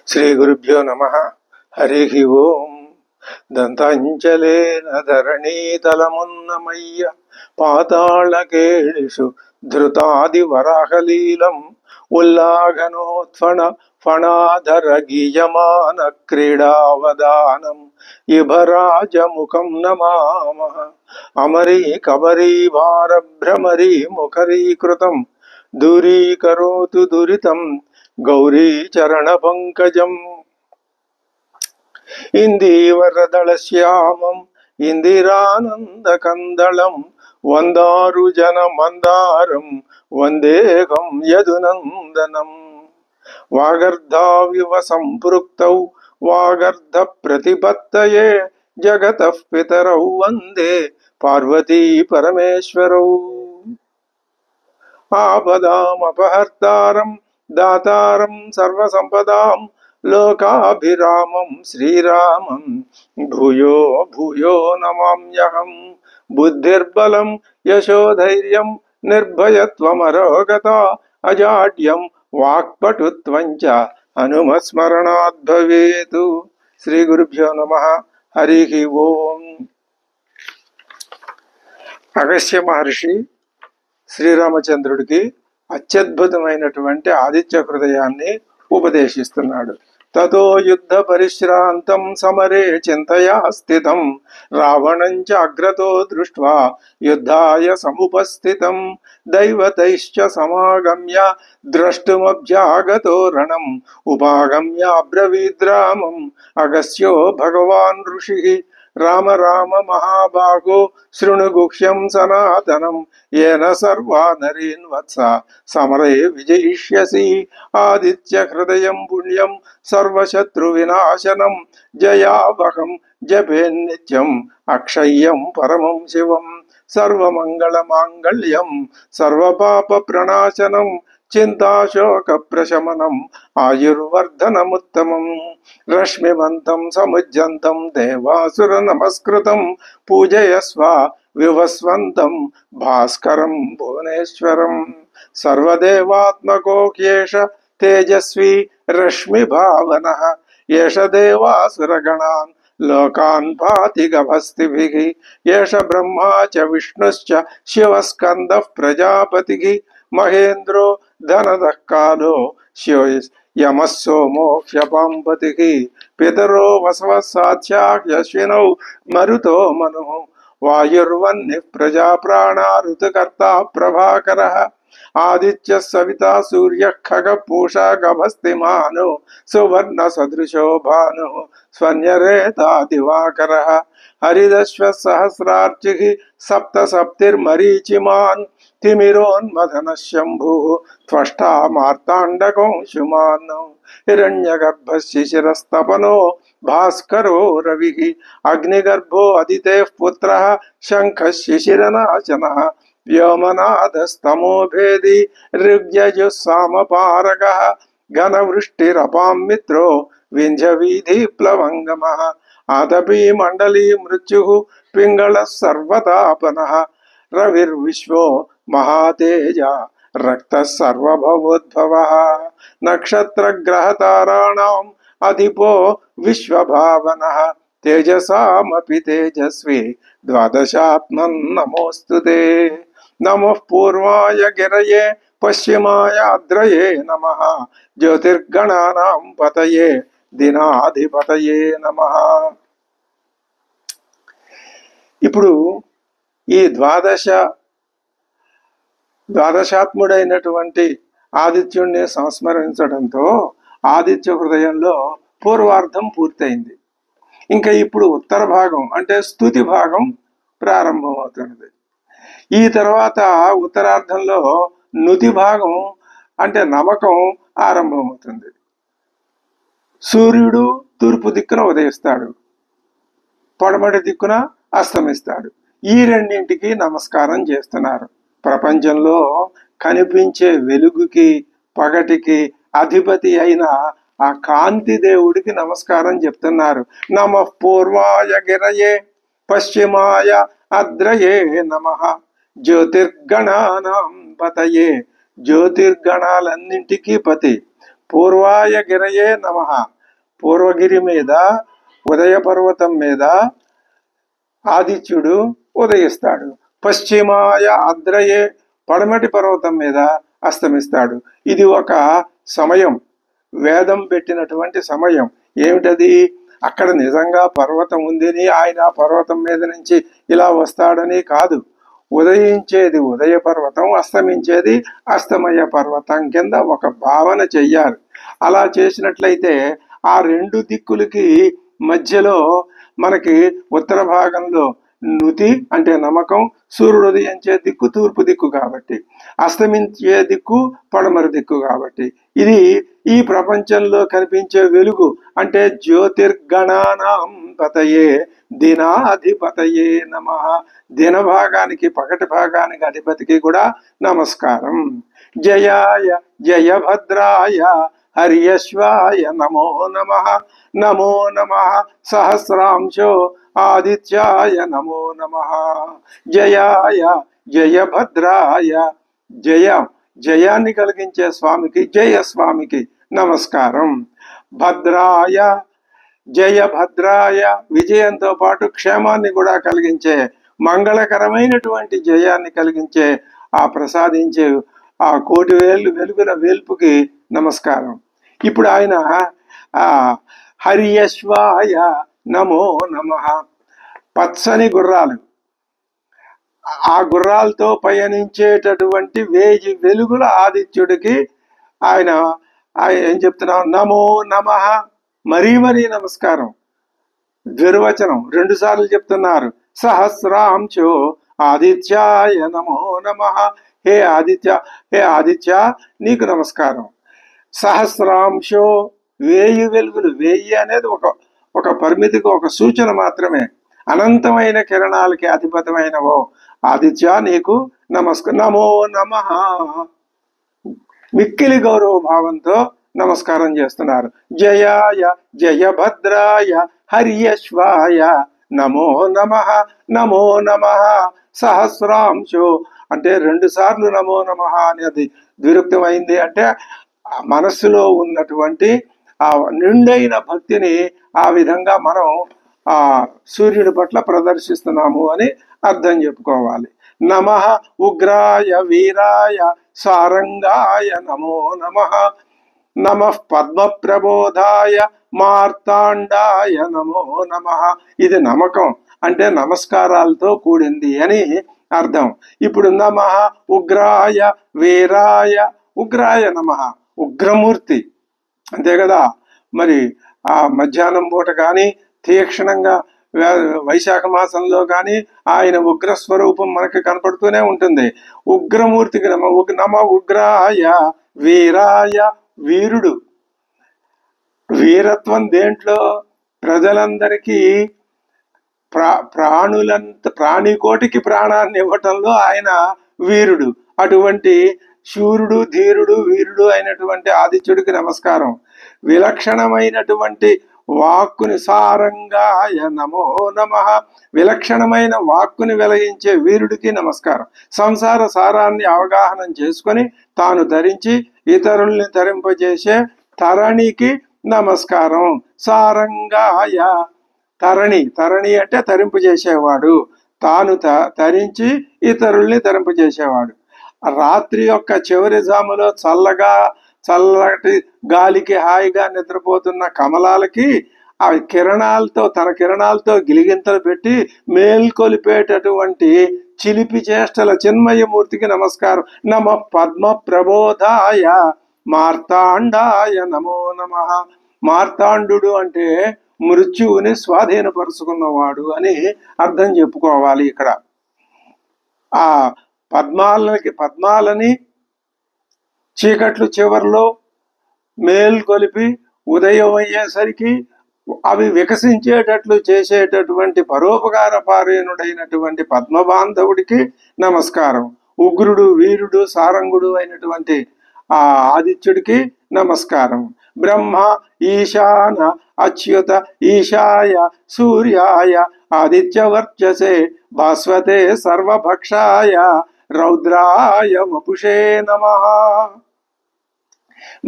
శ్రీ గురుభ్యో నమః. హరి ఓం. దంతాంచలేన ధరణీతలమున్నమయ్య పాతాళకేళిషు ధృతాది వరాహలీలం ఉల్లాఘనోత్ఫణ ఫణాధర గీయమాన క్రీడావదానం ఇభరాజముఖం నమామః. అమరీ కబరీ భార భ్రమరీ ముఖరీకృతం దూరీకరోతు దురితం గౌరీ చరణ పంకజం. ఇందీవరదళ శ్యామం ఇందిరానంద కందళం వందారు జన మందారం వందేహం యదునందనం. వాగర్ధావివ సంపృక్తౌ వాగర్ధ ప్రతిపత్తయే జగతః పితరౌ వందే పార్వతీ పరమేశ్వరౌ. ఆపదామపహర్తారం దాతారం సర్వసంపదాం లోకాభిరామం శ్రీరామం భూయో భూయో నమామ్యహం. బుద్ధిర్బలం యశోధైర్యం నిర్భయత్వమరోగత అజాడ్యం వాక్పటుత్వం చ హనుమస్మరణాత్ భవేతు. శ్రీ గురుభ్యో నమః. హరి ఓం. అగస్త్య మహర్షి శ్రీరామచంద్రుడికి అత్యద్భుతమైనటువంటి ఆదిత్య హృదయాన్ని ఉపదేశిస్తున్నాడు. తతో యుద్ధ పరిశ్రాంతం సమరే చింతయా స్థితం రావణం చ అగ్రతో దృష్ట్వా యుద్ధాయ సముపస్థితం దైవతైశ్చ సమాగమ్య ద్రష్టుమభ్యాగతో రణం ఉపాగమ్య అబ్రవీద్రామం అగస్త్యో భగవాన్ ఋషిః. రామ రామ మహాబాహో శృణు గుహ్యం సనాతనం ఏన సర్వా నరీన్ వత్స సమరే విజయిష్యసి. ఆదిత్య హృదయం పుణ్యం సర్వశత్రు వినాశనం జయావహం జపేన్నిత్యం అక్షయ్యం పరమం శివం. సర్వమంగళ మాంగళ్యం సర్వపాప ప్రణాశనం చింతాశోక ప్రశమనం ఆయుర్వర్ధనముత్తమం. రశ్మివంతం సముజ్జంతం దేవాసుర నమస్కృతం పూజయస్వ వివస్వంతం భాస్కరం భువనేశ్వరం. సర్వదేవాత్మకో హ్యేష తేజస్వి రశ్మి భావనః ఏష దేవాసురగణాన్ లోకాన్ భాతి గభస్తిభిః. ఏష బ్రహ్మా చ విష్ణుశ్చ శివస్కందః ప్రజాపతిః. మహేంద్రో ధనదః కాలో యమః సోమో హ్యపాంపతిః. పితరో వసవః సాధ్యాశ్వినౌ మరుతో మనుః. వాయుర్వన్నిః ప్రజాప్రాణా ఋతుకర్తా ప్రభాకరః. ఆదిత్య సవితా సూర్య ఖగ పూషా గభస్తిమాను సువర్ణ సదృశో భాను స్వర్ణరేతా దివాకరః. హరిదశ్వ సహస్రార్చిః సప్త సప్తిర్మరీచిమాన్ తిమిరోన్మథన శంభు త్వష్టా మార్తాండకౌంశుమాన్. హిరణ్యగర్భ శిశిరస్తపనో భాస్కరో రవిః. అగ్నిగర్భో అదితేః పుత్రః శంఖః శిశిరనాశనః. వ్యోమనాథస్తమో భేది ఋగ్యజుస్సామపారగః. ఘనవృష్టిరపాం మిత్రో వింధ్యవీధి ప్లవంగమః. ఆతపీ మండలీ మృత్యుః పింగళः సర్వతాపనః. రవిర్విశ్వో మహాతేజ రక్తః సర్వభవోద్భవః. నక్షత్రగ్రహతారాణాం అధిపో విశ్వభావనః. తేజసామపి తేజస్వి ద్వాదశాత్మన్ నమోస్తుతే. నమః పూర్వాయ గిరయే పశ్చిమాయ అద్రయే నమః. జ్యోతిర్గణానాం పతయే దినాధిపతయే నమః. ఇప్పుడు ఈ ద్వాదశాత్ముడైనటువంటి ఆదిత్యుణ్ణి సంస్మరించడంతో ఆదిత్య హృదయంలో పూర్వార్ధం పూర్తయింది. ఇంకా ఇప్పుడు ఉత్తర భాగం అంటే స్తుతి భాగం ప్రారంభమవుతున్నది. ఈ తర్వాత ఉత్తరార్ధంలో నుతి భాగం అంటే నమకం ఆరంభమవుతుంది. సూర్యుడు తూర్పు దిక్కున ఉదయిస్తాడు, పడమటి దిక్కున అస్తమిస్తాడు. ఈ రెండింటికి నమస్కారం చేస్తున్నారు. ప్రపంచంలో కనిపించే వెలుగుకి పగటికి అధిపతి అయిన ఆ కాంతి దేవుడికి నమస్కారం చెప్తున్నారు. నమః పూర్వాయ గిరయే పశ్చిమాయ అద్రయే నమః. జ్యోతిర్గణానాం పతయే జ్యోతిర్గణాలన్నింటికీ పతి. పూర్వాయ గిరయే నమః పూర్వగిరి మీద, ఉదయ పర్వతం మీద ఆదిత్యుడు ఉదయిస్తాడు. పశ్చిమాయ అద్రయే, పడమటి పర్వతం మీద అస్తమిస్తాడు. ఇది ఒక సమయం, వేదం పెట్టినటువంటి సమయం. ఏమిటది? అక్కడ నిజంగా పర్వతం ఉందని, ఆయన పర్వతం మీద నుంచి ఇలా వస్తాడని కాదు. ఉదయించేది ఉదయ పర్వతం, అస్తమించేది అస్తమయ పర్వతం కింద ఒక భావన చెయ్యాలి. అలా చేసినట్లయితే ఆ రెండు దిక్కులకి మధ్యలో మనకి ఉత్తర భాగంలో నుతి అంటే నమ్మకం, సూర్యుడు ఉదయించే దిక్కు తూర్పు దిక్కు కాబట్టి, అస్తమించే దిక్కు పడమరి దిక్కు కాబట్టి, ఇది ఈ ప్రపంచంలో కనిపించే వెలుగు. అంటే జ్యోతిర్గణానాం పతయే దినాధిపతయే నమః. దిన భాగానికి, పగటి భాగానికి అధిపతికి కూడా నమస్కారం. జయాయ జయభద్రాయ హర్యశ్వాయ నమో నమః. నమో నమః సహస్రాంశో ఆదిత్యాయ నమో నమః. జయాయ జయభద్రాయ, జయాన్ని కలిగించే స్వామికి, జయ స్వామికి నమస్కారం. భద్రాయ, జయభద్రాయ, విజయంతో పాటు క్షేమాన్ని కూడా కలిగించే, మంగళకరమైనటువంటి జయాన్ని కలిగించే, ఆ ప్రసాదించే ఆ కోటి వెలుగుల వేల్పుకి నమస్కారం. ఇప్పుడు ఆయన హర్యశ్వాయ నమో నమః. పచ్చని గుర్రాలు, ఆ గుర్రాలతో పయనించేటటువంటి 1000 వెలుగుల ఆదిత్యుడికి ఆయన ఏం చెప్తున్నాం? నమో నమః. మరీ నమస్కారం. ద్విర్వచనం 2 సార్లు చెప్తున్నారు. సహస్రాంశో ఆదిత్యాయ నమో నమః. హే ఆదిత్య నీకు నమస్కారం. సహస్రాంశో, 1000 వెలుగులు. 1000 అనేది ఒక పరిమితికి ఒక సూచన మాత్రమే. అనంతమైన కిరణాలకి అధిపతమైనవో ఆదిత్య నీకు నమస్కారం. నమో నమః. మిక్కిలి గౌరవ భావంతో నమస్కారం చేస్తున్నారు. జయాయ జయభద్రాయ హర్యశ్వాయ నమో నమః. నమో నమః సహస్రాంశో అంటే 2 సార్లు నమో నమః అనేది ద్విరుక్తమైంది. అంటే మనస్సులో ఉన్నటువంటి ఆ నిండైన భక్తిని ఆ విధంగా మనం ఆ సూర్యుడి పట్ల ప్రదర్శిస్తున్నాము అని అర్థం చెప్పుకోవాలి. నమః ఉగ్రాయ వీరాయ సారంగాయ నమో నమః. నమః పద్మ ప్రబోధాయ మార్తాండాయ నమో నమః. ఇది నమ్మకం అంటే నమస్కారాలతో కూడింది అని అర్థం. ఇప్పుడు నమః ఉగ్రాయ వీరాయ, ఉగ్రాయ నమః, ఉగ్రమూర్తి అంతే కదా. మరి ఆ మధ్యాహ్నం పూట కానీ, తీక్షణంగా వైశాఖ మాసంలో కానీ ఆయన ఉగ్రస్వరూపం మనకి కనపడుతూనే ఉంటుంది. ఉగ్రమూర్తికి నమ ఉగ్రాయ వీరాయ, వీరుడు. వీరత్వం దేంట్లో? ప్రజలందరికీ ప్రాణికోటికి ప్రాణాన్ని ఇవ్వటంలో ఆయన వీరుడు. అటువంటి శూరుడు, ధీరుడు, వీరుడు అయినటువంటి ఆదిత్యుడికి నమస్కారం. విలక్షణమైనటువంటి వాక్కుని, సారంగాయ నమో నమః, విలక్షణమైన వాక్కుని వెలగించే వీరుడికి నమస్కారం. సంసార సారాన్ని అవగాహన చేసుకొని తాను ధరించి ఇతరుల్ని తరింపజేసే తరణికి నమస్కారం. సారంగాయ, తరణి అంటే తరింపజేసేవాడు, తాను తరించి ఇతరుల్ని తరింపజేసేవాడు. రాత్రి యొక్క చివరి జాములో చల్లటి గాలికి హాయిగా నిద్రపోతున్న కమలాలకి ఆ కిరణాలతో, తన కిరణాలతో గిలిగింతలు పెట్టి మేల్కొలిపేటటువంటి చిలిపి చేష్టల చిన్మయమూర్తికి నమస్కారం. నమ పద్మ ప్రబోధాయ మార్తాండాయ నమో నమః. మార్తాండు అంటే మృత్యువుని స్వాధీనపరుచుకున్నవాడు అని అర్థం చెప్పుకోవాలి. ఇక్కడ ఆ పద్మాలని చీకట్లు చివర్లో మేల్కొలిపి ఉదయం అయ్యేసరికి అవి వికసించేటట్లు చేసేటటువంటి పరోపకార పారాయణుడైనటువంటి పద్మబాంధవుడికి నమస్కారం. ఉగ్రుడు, వీరుడు, సారంగుడు అయినటువంటి ఆ ఆదిత్యుడికి నమస్కారం. బ్రహ్మ ఈశాన అచ్యుత ఈశాయ సూర్యాయ ఆదిత్యవర్చసే భాస్వతే సర్వభక్షాయ రౌద్రాయ వపుషే నమః.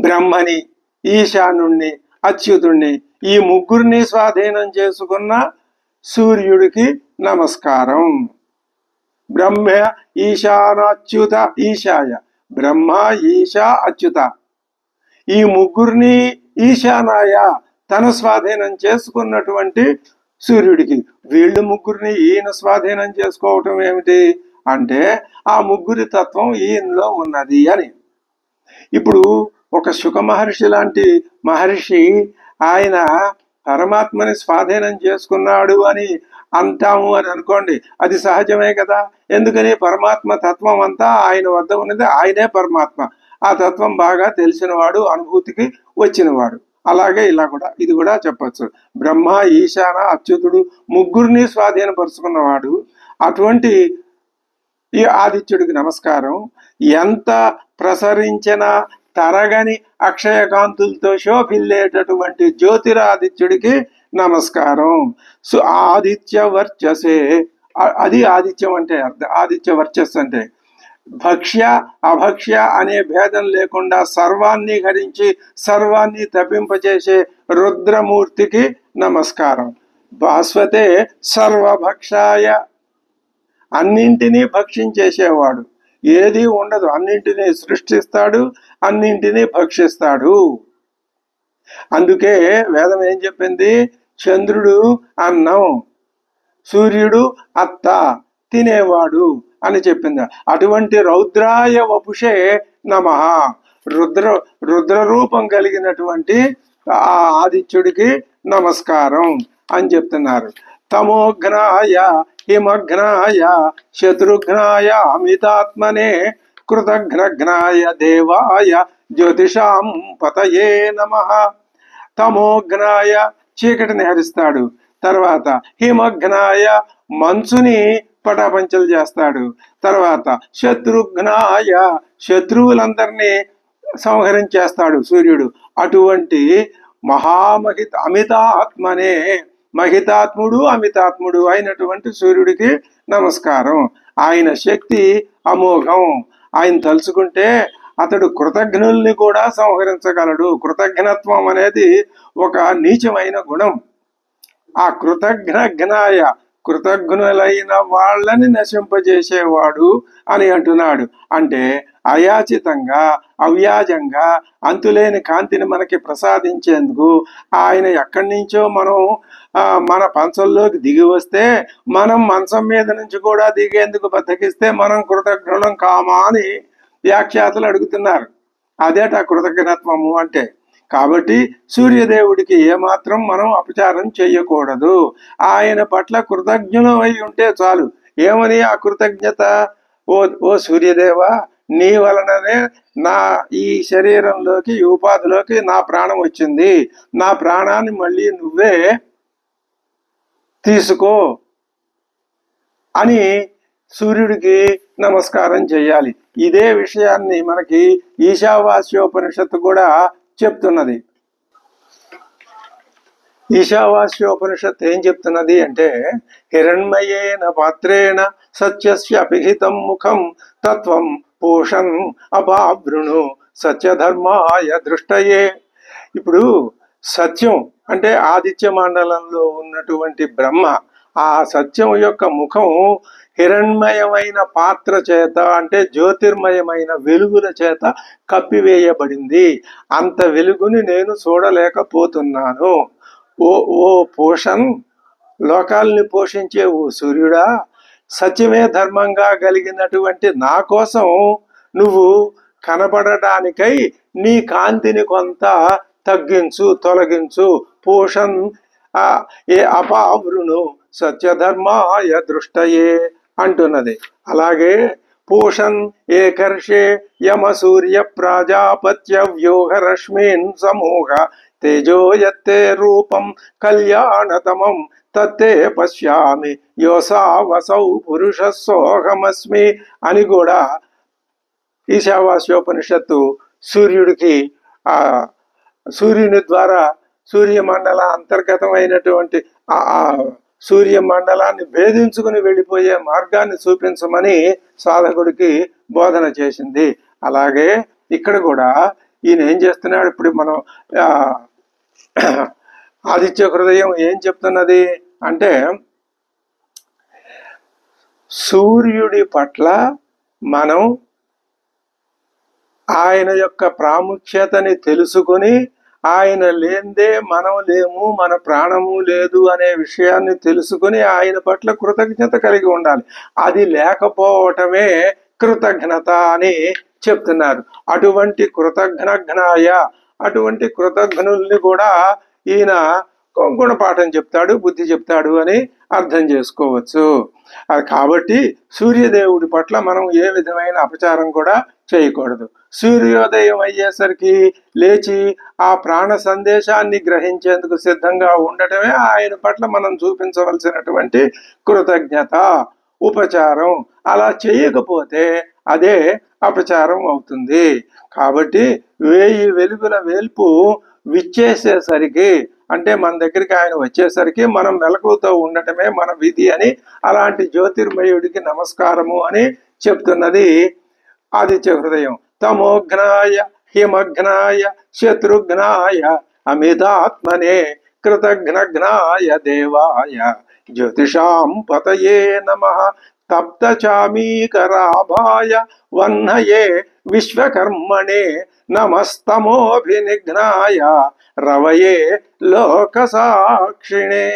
బ్రహ్మని, ఈశానుణ్ణి, అచ్యుతుణ్ణి, ఈ ముగ్గురిని స్వాధీనం చేసుకున్న సూర్యుడికి నమస్కారం. బ్రహ్మ ఈశానాచ్యుత ఈశాయ, బ్రహ్మ ఈశ అచ్యుత, ఈ ముగ్గురిని ఈశానాయ తన స్వాధీనం చేసుకున్నటువంటి సూర్యుడికి. వీళ్ళు ముగ్గురిని ఈయన స్వాధీనం చేసుకోవటం ఏమిటి అంటే ఆ ముగ్గురి తత్వం ఈయనలో ఉన్నది అని. ఇప్పుడు ఒక శుక మహర్షి లాంటి మహర్షి ఆయన పరమాత్మని స్వాధీనం చేసుకున్నాడు అని అంటాము అని అనుకోండి, అది సహజమే కదా. ఎందుకని పరమాత్మ తత్వం అంతా ఆయన వద్ద ఉన్నది, ఆయనే పరమాత్మ. ఆ తత్వం బాగా తెలిసినవాడు, అనుభూతికి వచ్చినవాడు. అలాగే ఇలా కూడా ఇది కూడా చెప్పచ్చు. బ్రహ్మ ఈశాన అచ్యుతుడు ముగ్గురిని స్వాధీనపరుచుకున్నవాడు అటువంటి ఈ ఆదిత్యుడికి నమస్కారం. ఎంత ప్రసరించిన తరగని అక్షయకాంతులతో శోభిల్లేటటువంటి జ్యోతిరాదిత్యుడికి నమస్కారం. సో ఆదిత్య వర్చసే, అది ఆదిత్యం అంటే అర్థం. ఆదిత్య వర్చస్సు అంటే భక్ష్య అభక్ష్య అనే భేదం లేకుండా సర్వాన్ని హరించి సర్వాన్ని తప్పింపచేసే రుద్రమూర్తికి నమస్కారం. భాస్వతే సర్వభక్షాయ, అన్నింటినీ భక్షించేసేవాడు, ఏది ఉండదు, అన్నింటినీ సృష్టిస్తాడు, అన్నింటినీ భక్షిస్తాడు. అందుకే వేదం ఏం చెప్పింది? చంద్రుడు అన్నం, సూర్యుడు అత్త తినేవాడు అని చెప్పింది. అటువంటి రౌద్రాయ వపుషే నమః, రుద్ర రూపం కలిగినటువంటి ఆ ఆదిత్యుడికి నమస్కారం అని చెప్తున్నారు. తమోఘ్నాయ హిమఘ్నాయ శత్రుఘ్నాయ అమితాత్మనే కృతఘ్నఘ్నాయ దేవాయ జ్యోతిషాం పతయే నమః. తమోఘ్నాయ చీకటిని హరిస్తాడు, తర్వాత హిమఘ్నాయ మంచుని పటాపంచలు చేస్తాడు, తర్వాత శత్రుఘ్నాయ శత్రువులందరినీ సంహరించేస్తాడు సూర్యుడు. అటువంటి అమితాత్మనే, మహితాత్ముడు అమితాత్ముడు అయినటువంటి సూర్యుడికి నమస్కారం. ఆయన శక్తి అమోఘం. ఆయన తలుచుకుంటే అతడు కృతజ్ఞుల్ని కూడా సంహరించగలడు. కృతజ్ఞత్వం అనేది ఒక నీచమైన గుణం. ఆ కృతజ్ఞాయ, కృతజ్ఞులైన వాళ్ళని నశింపజేసేవాడు అని అంటున్నాడు. అంటే అయాచితంగా అవ్యాజంగా అంతులేని కాంతిని మనకి ప్రసాదించేందుకు ఆయన ఎక్కడి నుంచో మనం మన పంచంలోకి దిగి వస్తే, మనం మంచం మీద నుంచి కూడా దిగేందుకు బద్దకిస్తే మనం కృతజ్ఞులం కామా అని వ్యాఖ్యాతలు అడుగుతున్నారు. అదేట కృతజ్ఞత్వము అంటే. కాబట్టి సూర్యదేవుడికి ఏమాత్రం మనం అపచారం చెయ్యకూడదు. ఆయన పట్ల కృతజ్ఞులం అయి ఉంటే చాలు. ఏమని ఆ కృతజ్ఞత? ఓ సూర్యదేవ, నీ వలననే నా ఈ శరీరంలోకి, ఈ ఉపాధిలోకి నా ప్రాణం వచ్చింది, నా ప్రాణాన్ని మళ్ళీ నువ్వే తీసుకో అని సూర్యుడికి నమస్కారం చేయాలి. ఇదే విషయాన్ని మనకి ఈశావాస్యోపనిషత్తు కూడా చెప్తున్నది. ఈశావాస్యోపనిషత్తు ఏం చెప్తున్నది అంటే, హిరణ్మయేన పాత్రేణ సత్యస్య అపిహితం ముఖం తత్వం పోషణ్ అపావృణు సత్యధర్మాయ దృష్టయే. ఇప్పుడు సత్యం అంటే ఆదిత్య మండలంలో ఉన్నటువంటి బ్రహ్మ, ఆ సత్యం యొక్క ముఖం హిరణ్మయమైన పాత్ర చేత, అంటే జ్యోతిర్మయమైన వెలుగుల చేత కప్పివేయబడింది. అంత వెలుగుని నేను చూడలేకపోతున్నాను. ఓ పోషణ్, లోకాల్ని పోషించే ఓ సూర్యుడా, సత్యమే ధర్మంగా కలిగినటువంటి నా కోసం నువ్వు కనబడటానికై నీ కాంతిని కొంత తగ్గించు, తొలగించు. పోషణ్ ఏ అపావృణు సత్యధర్మాయ దృష్టయే అంటున్నది. అలాగే పూషన్ ఏకర్షే యమ సూర్య ప్రాజాపత్య వ్యూహ రశ్మీన్ సమూహ తేజోయత్తే రూపం కళ్యాణతమం తత్తే పశ్యామి యోసావసౌ పురుష సోహమస్మి అని కూడా ఈశావాస్యోపనిషత్తు సూర్యుడికి ఆ సూర్యుని ద్వారా సూర్యమండల అంతర్గతమైనటువంటి ఆ సూర్యమండలాన్ని భేదించుకుని వెళ్ళిపోయే మార్గాన్ని చూపించమని సాధకుడికి బోధన చేసింది. అలాగే ఇక్కడ కూడా ఈయన ఏం చేస్తున్నాడు? ఇప్పుడు మనం ఆదిత్య హృదయం ఏం చెప్తున్నది అంటే, సూర్యుడి పట్ల మనం ఆయన యొక్క ప్రాముఖ్యతని తెలుసుకుని, ఆయన లేందే మనం లేము, మన ప్రాణము లేదు అనే విషయాన్ని తెలుసుకుని ఆయన పట్ల కృతజ్ఞత కలిగి ఉండాలి. అది లేకపోవటమే కృతజ్ఞత అని చెప్తున్నారు. అటువంటి కృతజ్ఞజ్ఞాయ, అటువంటి కృతజ్ఞుల్ని కూడా ఈయన గుణపాఠం చెప్తాడు, బుద్ధి చెప్తాడు అని అర్థం చేసుకోవచ్చు. కాబట్టి సూర్యదేవుడి పట్ల మనం ఏ విధమైన అపచారం కూడా చేయకూడదు. సూర్యోదయం అయ్యేసరికి లేచి ఆ ప్రాణ సందేశాన్ని గ్రహించేందుకు సిద్ధంగా ఉండటమే ఆయన పట్ల మనం చూపించవలసినటువంటి కృతజ్ఞత, ఉపచారం. అలా చేయకపోతే అదే అపచారం అవుతుంది. కాబట్టి 1000 వెలుగుల వేల్పు విచ్చేసేసరికి, అంటే మన దగ్గరికి ఆయన వచ్చేసరికి మనం మెలకువతో ఉండటమే మన విధి అని, అలాంటి జ్యోతిర్మయుడికి నమస్కారము అని చెప్తున్నది ఆదిత్య హృదయం. తమోఘ్నాయ హిమఘ్నాయ శత్రుఘ్నాయ అమితాత్మనే కృతఘ్నఘ్నాయ దేవాయ జ్యోతిషాం పతయే నమః తప్త చామీకరాభాయ వహ్నయే విశ్వకర్మణే నమస్తమోభినిఘ్నాయ రవయే లోకసాక్షిణే.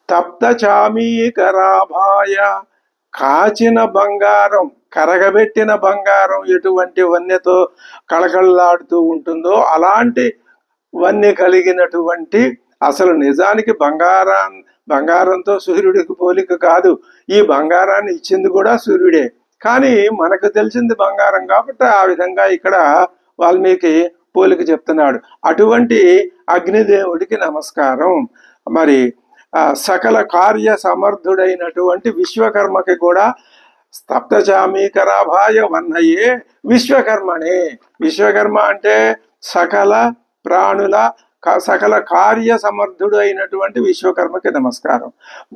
తప్త చామీకరాభాయ, కాచిన బంగారం, కరగబెట్టిన బంగారం ఎటువంటి వన్నెతో కళకళలాడుతూ ఉంటుందో అలాంటి వన్నె కలిగినటువంటి, అసలు నిజానికి బంగారంతో సూర్యుడికి పోలిక కాదు. ఈ బంగారాన్ని ఇచ్చింది కూడా సూర్యుడే, కానీ మనకు తెలిసింది బంగారం కాబట్టి ఆ విధంగా ఇక్కడ వాల్మీకి పోలిక చెప్తున్నాడు. అటువంటి అగ్నిదేవుడికి నమస్కారం. మరి సకల కార్య సమర్థుడైనటువంటి విశ్వకర్మకి కూడా స్తప్తచామీకరాభాయ వహ్నయే విశ్వకర్మనే. విశ్వకర్మ అంటే సకల ప్రాణుల సకల కార్య సమర్థుడు అయినటువంటి విశ్వకర్మకి నమస్కారం.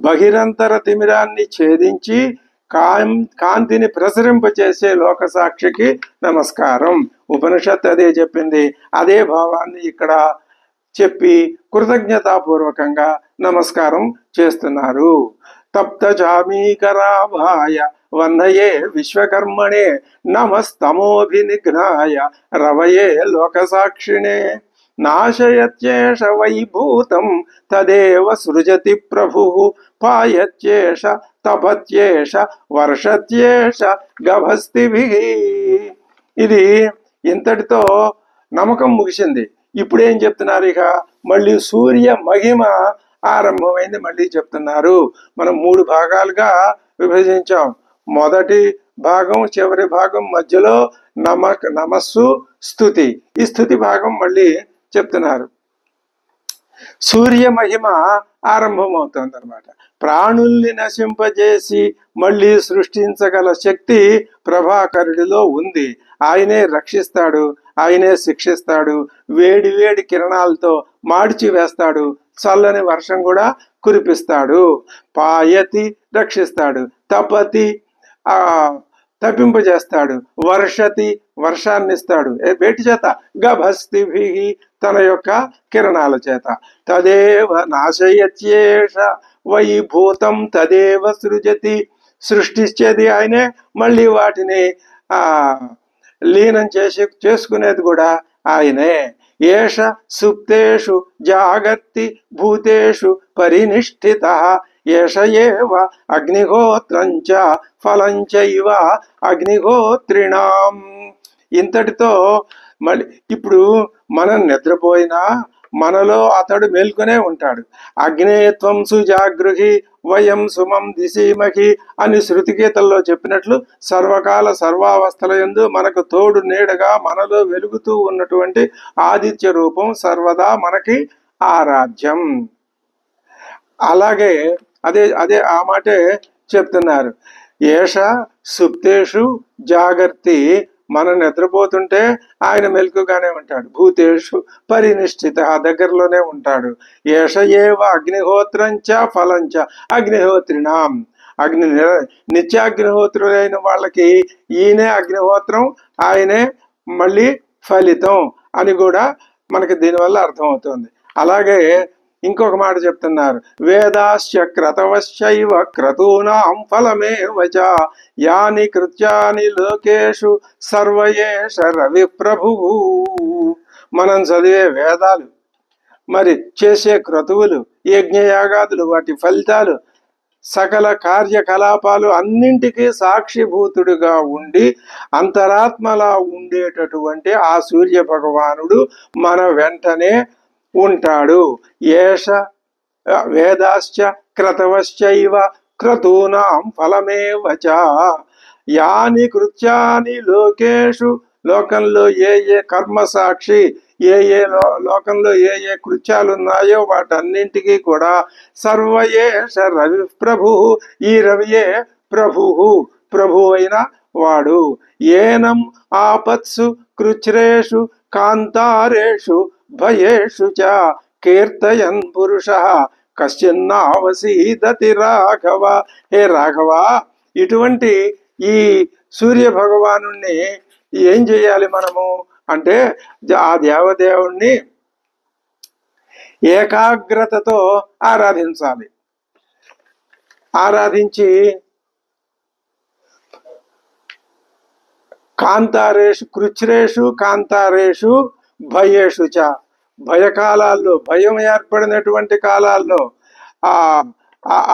బహిరంతర తిమిరాన్ని ఛేదించి కాంతిని ప్రసరింపచేసే లోకసాక్షికి నమస్కారం. ఉపనిషత్తు అదే చెప్పింది. అదే భావాన్ని ఇక్కడ చెప్పి కృతజ్ఞతాపూర్వకంగా నమస్కారం చేస్తున్నారు. తప్త చామీకరాభాయ వహ్నయే విశ్వకర్మణే నమస్తమోభినిఘ్నాయ రవయే లోకసాక్షిణే. నాశయత్యేష వైభూతం తదేవ సృజతి ప్రభుః పాయత్యేష తపత్యేష వర్షత్యేష గభస్తిభిః. ఇది ఇంతటితో నమ్మకం ముగిసింది. ఇప్పుడేం చెప్తున్నారు? ఇక మళ్ళీ సూర్య మహిమ ఆరంభమైంది. మళ్ళీ చెప్తున్నారు. మనం 3 భాగాలుగా విభజించాం. మొదటి భాగం, చివరి భాగం, మధ్యలో నమస్సు, స్తుతి. ఈ స్తుతి భాగం మళ్ళీ చెప్తున్నారు. సూర్య మహిమ ఆరంభమవుతుంది అన్నమాట. ప్రాణుల్ని నశింపజేసి మళ్ళీ సృష్టించగల శక్తి ప్రభాకరుడిలో ఉంది. ఆయనే రక్షిస్తాడు, ఆయనే శిక్షిస్తాడు, వేడి వేడి కిరణాలతో మాడిచి వేస్తాడు, చల్లని వర్షం కూడా కురిపిస్తాడు. పాయతి రక్షిస్తాడు, తపతి తప్పింపజేస్తాడు, వర్షతి వర్షాన్నిస్తాడు. వేటి చేత? గభస్తిభి తన యొక్క కిరణాల చేత. తదేవ నాశయత్యేష వైభూతం తదేవ సృజతి. సృష్టించేది ఆయనే, మళ్ళీ వాటిని లీనం చేసుకునేది కూడా ఆయనే. ఏష సుప్తేషు జాగర్తి భూతేషు పరినిష్ఠితః ఏష ఏవ అగ్నిహోత్రంచ ఫలంచైవ అగ్నిహోత్రిణాం. ఇంతటితో మళ్ళీ ఇప్పుడు మనం నిద్రపోయినా మనలో అతడు మేల్కొనే ఉంటాడు. అగ్నేయత్వం సుజాగృహి వయం సుమం దిశీమహి అని శృతిగీతల్లో చెప్పినట్లు సర్వకాల సర్వావస్థల యందు మనకు తోడు నీడగా మనలో వెలుగుతూ ఉన్నటువంటి ఆదిత్య రూపం సర్వదా మనకి ఆరాధ్యం. అలాగే అదే ఆ మాటే చెప్తున్నారు. ఏష సుప్తేషు జాగర్తి, మనం నిద్రపోతుంటే ఆయన మెలకుగానే ఉంటాడు. భూతేషు పరినిష్ఠిత, దగ్గరలోనే ఉంటాడు. ఏష ఏవ అగ్నిహోత్రంచ ఫలంచ అగ్నిహోత్రిణాం. నిత్యాగ్నిహోత్రులైన వాళ్ళకి ఈయనే అగ్నిహోత్రం, ఆయనే మళ్ళీ ఫలితం అని కూడా మనకి దీనివల్ల అర్థమవుతుంది. అలాగే ఇంకొక మాట చెప్తున్నారు, వేదాశ్చ క్రతవశ్చైవ క్రతూనాం ఫలమేవచ యాని కృత్యాని లోకేషు సర్వయేష రవి ప్రభువు. మనం చదివే వేదాలు, మరి చేసే క్రతువులు, యజ్ఞయాగాదులు, వాటి ఫలితాలు, సకల కార్యకలాపాలు అన్నింటికీ సాక్షిభూతుడుగా ఉండి అంతరాత్మలా ఉండేటటువంటి ఆ సూర్య భగవానుడు మన వెంటనే ఉంటాడు. ఏష వేదాశ్చ క్రతవశ్చైవ క్రతూనాం ఫలమేవచ యాని కృత్యాని లోకేషు, లోకంలో ఏ కర్మ సాక్షి, ఏ లోకంలో ఏ కృత్యాలు ఉన్నాయో వాటన్నింటికీ కూడా సర్వయేష రవి ప్రభు, ఈ రవియే ప్రభు అయిన వాడు. ఏనం ఆపత్సు కృచ్రేషు కాంతారేషు భయేషు చ కీర్తయన్ పురుష కశ్చిన్నావసీదతి రాఘవ. హే రాఘవ, ఇటువంటి ఈ సూర్య భగవాను ఏం చేయాలి మనము అంటే, ఆ దేవదేవుణ్ణి ఏకాగ్రతతో ఆరాధించాలి. ఆరాధించి కాంతారేషు కృచ్రేషు కాంతారేషు భయేషు చ, భయకాలాల్లో, భయం ఏర్పడినటువంటి కాలాల్లో,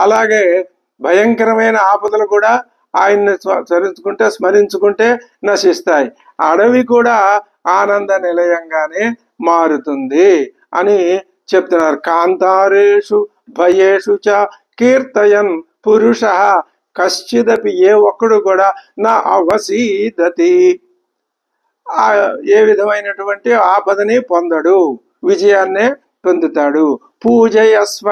అలాగే భయంకరమైన ఆపదలు కూడా ఆయన్ని స్మరించుకుంటే నశిస్తాయి. అడవి కూడా ఆనంద నిలయంగానే మారుతుంది అని చెప్తున్నారు. కాంతారేషు భయేషు చ కీర్తయన్ పురుష కశ్చిదపి, ఏ ఒక్కడు కూడా నా అవసీదతి, ఏ విధమైనటువంటి ఆపదని పొందడు, విజయాన్నే పొందుతాడు. పూజయస్వ